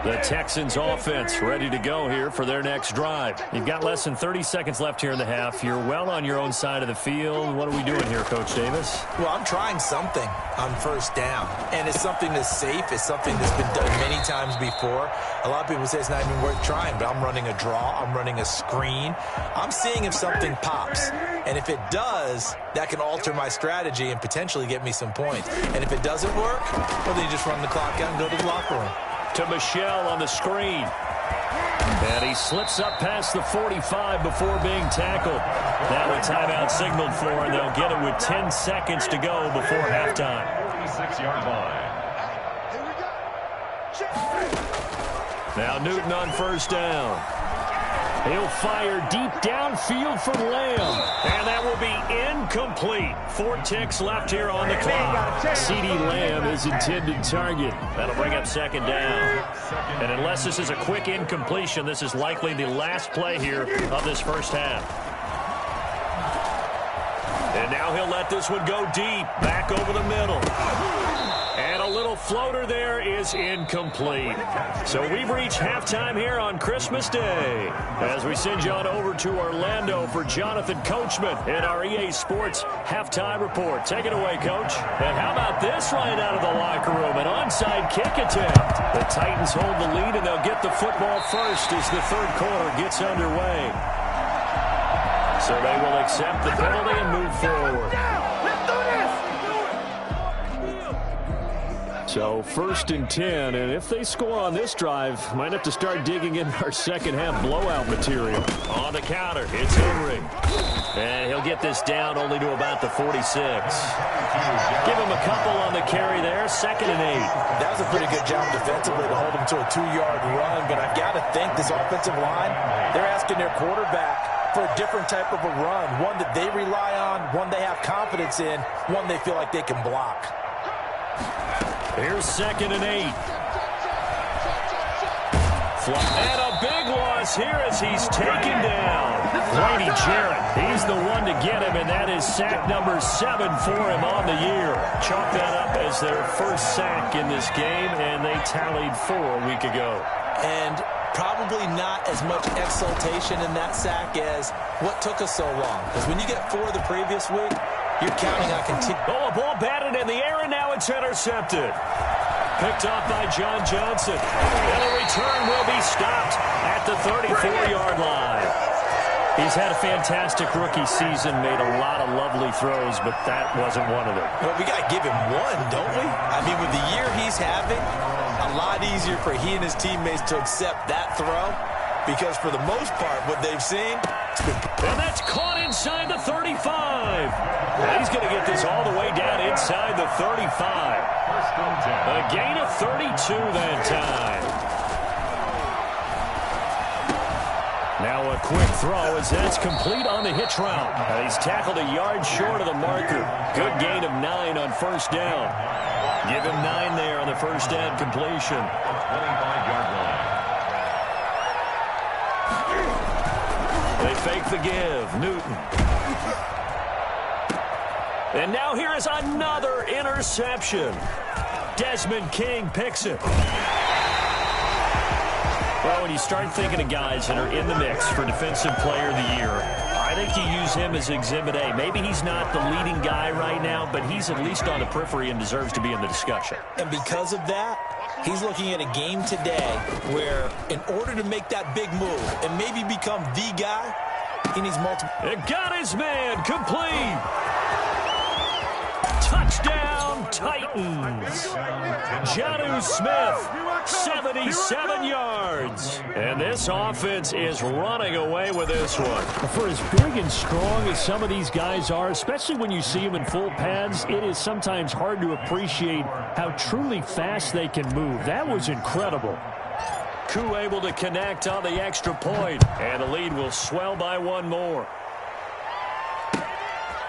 Speaker 2: The Texans offense ready to go here for their next drive. You've got less than 30 seconds left here in the half. You're well on your own side of the field. What are we doing here, Coach Davis?
Speaker 4: Well, I'm trying something on first down, and it's something that's safe. It's something that's been done many times before. A lot of people say it's not even worth trying, but I'm running a draw. I'm running a screen. I'm seeing if something pops, and if it does, that can alter my strategy and potentially get me some points. And if it doesn't work, well, then you just run the clock out and go to the locker room.
Speaker 2: To Michelle on the screen. And he slips up past the 45 before being tackled. Now a timeout signaled for, and they'll get it with 10 seconds to go before halftime.
Speaker 3: 46-yard line.
Speaker 2: Now Newton on first down. He'll fire deep downfield for Lamb. And that will be incomplete. 4 ticks left here on the clock. CeeDee Lamb is intended target. That'll bring up 2nd down. And unless this is a quick incompletion, this is likely the last play here of this first half. And now he'll let this one go deep. Back over the middle. And a little floater there is incomplete. So we've reached halftime here on Christmas Day as we send you on over to Orlando for Jonathan Coachman in our EA Sports Halftime Report. Take it away, Coach. And how about this right out of the locker room? An onside kick attempt. The Titans hold the lead, and they'll get the football first as the 3rd quarter gets underway. So they will accept the penalty and move forward. So 1st and 10, and if they score on this drive, might have to start digging in our second half blowout material. On the counter, it's Henry. And he'll get this down only to about the 46. Give him a couple on the carry there, 2nd and 8.
Speaker 4: That was a pretty good job defensively to hold him to a 2-yard run, but I've got to think this offensive line, they're asking their quarterback for a different type of a run, one that they rely on, one they have confidence in, one they feel like they can block.
Speaker 2: Here's 2nd and 8. And a big loss here as he's taken down. Grady Jarrett, he's the one to get him, and that is sack number 7 for him on the year. Chalk that up as their first sack in this game, and they tallied 4 a week ago.
Speaker 4: And probably not as much exultation in that sack as what took us so long. Because when you get 4 the previous week, you're counting on continue.
Speaker 2: Oh, a ball batted in the air, and now it's intercepted. picked off by John Johnson. And the return will be stopped at the 34-yard line. He's had a fantastic rookie season, made a lot of lovely throws, but that wasn't one of them.
Speaker 4: Well, we got to give him one, don't we? I mean, with the year he's having, a lot easier for he and his teammates to accept that throw because for the most part, what they've seen, it's been...
Speaker 2: And that's caught inside the 35. And he's going to get this all the way down inside the 35. A gain of 32 that time. Now a quick throw as that's complete on the hitch route. He's tackled a yard short of the marker. Good gain of 9 on first down. Give him 9 there on the first down completion.
Speaker 3: 25-yard line.
Speaker 2: They fake the give. Newton. And now here is another interception. Desmond King picks it. Well, when you start thinking of guys that are in the mix for Defensive Player of the Year, I think you use him as Exhibit A. Maybe he's not the leading guy right now, but he's at least on the periphery and deserves to be in the discussion.
Speaker 4: And because of that, he's looking at a game today where in order to make that big move and maybe become the guy, he needs multiple.
Speaker 2: It got his man complete. Touchdown, Titans. Jonnu Smith, 77 yards. And this offense is running away with this one.
Speaker 5: For as big and strong as some of these guys are, especially when you see them in full pads, it is sometimes hard to appreciate how truly fast they can move. That was incredible.
Speaker 2: Koo able to connect on the extra point, and the lead will swell by one more.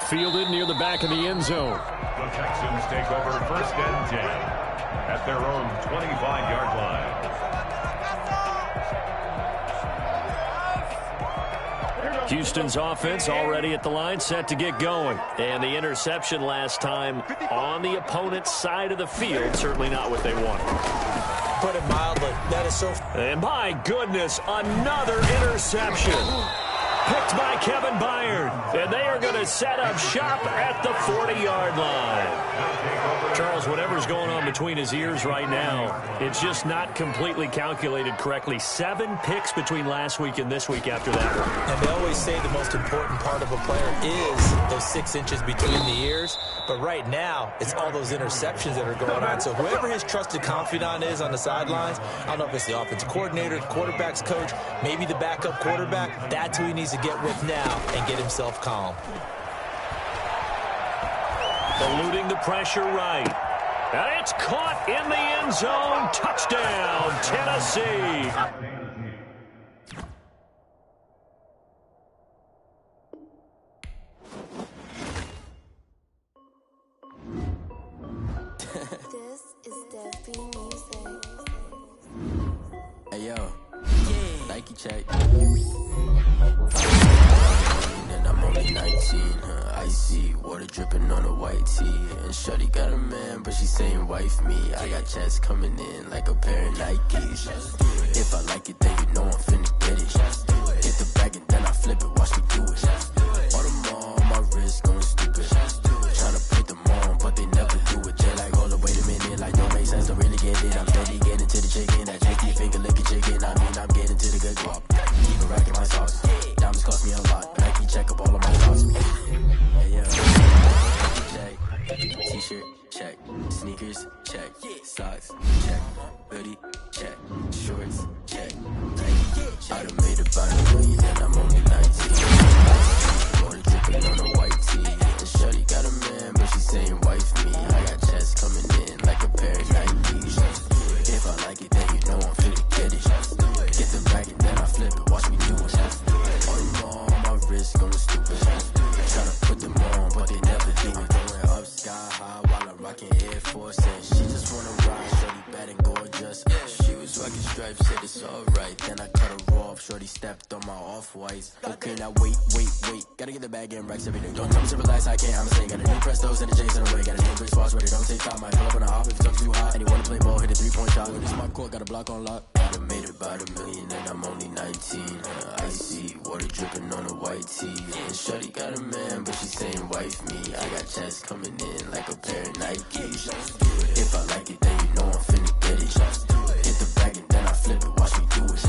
Speaker 5: Fielded near the back of the end zone.
Speaker 3: The Texans take over first and 10 at their own 25-yard line.
Speaker 2: Houston's offense already at the line, set to get going. And the interception last time on the opponent's side of the field, certainly not what they wanted.
Speaker 4: Put it mildly, that is so...
Speaker 2: And my goodness, another interception. Picked by Kevin Byard. And they are going to set up shop at the 40-yard line. Charles, whatever's going on between his ears right now, it's just not completely calculated correctly. 7 picks between last week and this week after that one.
Speaker 4: And they always say the most important part of a player is those 6 inches between the ears. But right now, it's all those interceptions that are going on. So whoever his trusted confidant is on the sidelines, I don't know if it's the offensive coordinator, the quarterback's coach, maybe the backup quarterback, that's who he needs to get with now and get himself calm.
Speaker 2: Eluding the pressure right. And it's caught in the end zone. Touchdown, Tennessee.
Speaker 12: This is Debbie Music.
Speaker 6: Hey yo, Nike check. And I'm only 19, icy water dripping on a white tee. And shorty got a man, but she saying wife me. I got checks coming in like a pair of Nikes. If I like it, then you know I'm finna get it. Hit the bag and then I flip it, watch me do it. All on my wrist going stupid. Tryna put them on, but they never do it. They're like, hold up, wait a minute, like don't make sense, don't really get it. I'm steady getting to the chicken, that tricky finger licking chicken. I mean, I'm getting to the good guap. Keep a rack in my sauce. Diamonds cost me a lot, but I can check up all of my thoughts. Hey, yo. Check. T-shirt, check. Sneakers, check. Socks, check. Hoodie, check. Shorts, check. I done made about $1 million and I'm only 19. Water dripping on a white tee. And shorty got a man, but she saying wife me. I got checks coming in like a pair of Nikes. If I like it, then you know I'm finna get it. Get the bag and then I flip it, watch me do it. All on my wrist going stupid. Tryna put them on, but they never do it. Going up sky high while I'm rocking Air Force. And she just wanna ride, shorty bad and gorgeous. She was rocking stripes, said it's alright. Then I cut her off, shorty stepped on my off-whites. Okay, now wait. Gotta get the bag and racks every day. Don't tell me to relax, I can't, I'ma say. Got a new Prestos and the J's in the way. Got a new Chris Foss ready, don't take time. Might pull up on a hop if it's too hot. And you wanna play ball, hit a 3-point shot. When it's my court, got a block on lock. I done made it about a million and I'm only 19. Icy water dripping on a white tee. And shorty got a man, but she saying wife me. I got checks coming in like a pair of Nikes. If I like it, then you know I'm finna get it. Hit the bag and then I flip it, watch me do it.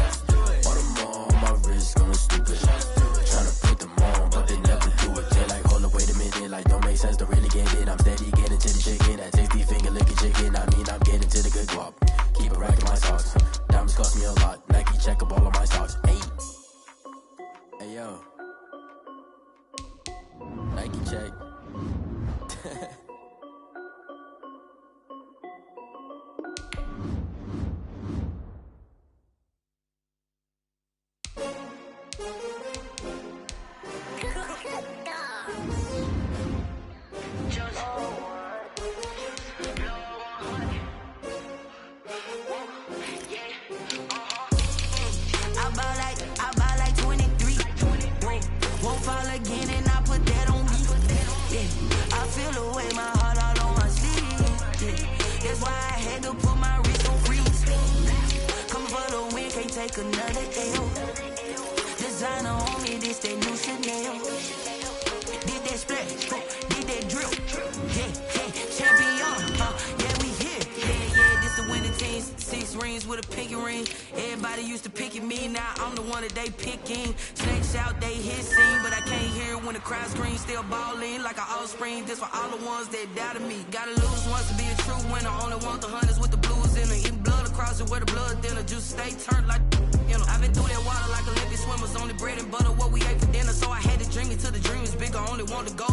Speaker 6: All them on my wrist going stupid. Tryna put them on, but they never do it. They like, hold up, wait a minute, like don't make sense, don't really get it. I'm steady getting to the chicken, that tasty finger licking chicken. I mean, I'm getting to the good guap. Keep a rack in my socks. Diamonds cost me a lot. Nike check up all of my stocks. Hey, hey yo, Nike check.
Speaker 13: Take another L. Designer on me, this that new Chanel. Did that splash, did that drip. Yeah, champion, yeah, we here. Yeah, this the winning team. 6 rings with a pinky ring. Everybody used to picking me, now I'm the one that they picking. Snakes out, they hit scene, but I can't hear when the crowd screams. Still ballin' like an offspring. This for all the ones that doubted me. Gotta lose once to be a true winner. Only want the hunters with the blues in it. Eating blood across it where the blood dinner. Juice stay turned like, you know. I've been through that water like Olympic swimmers. Only bread and butter what we ate for dinner. So I had to drink it till the dream is bigger. Only want to go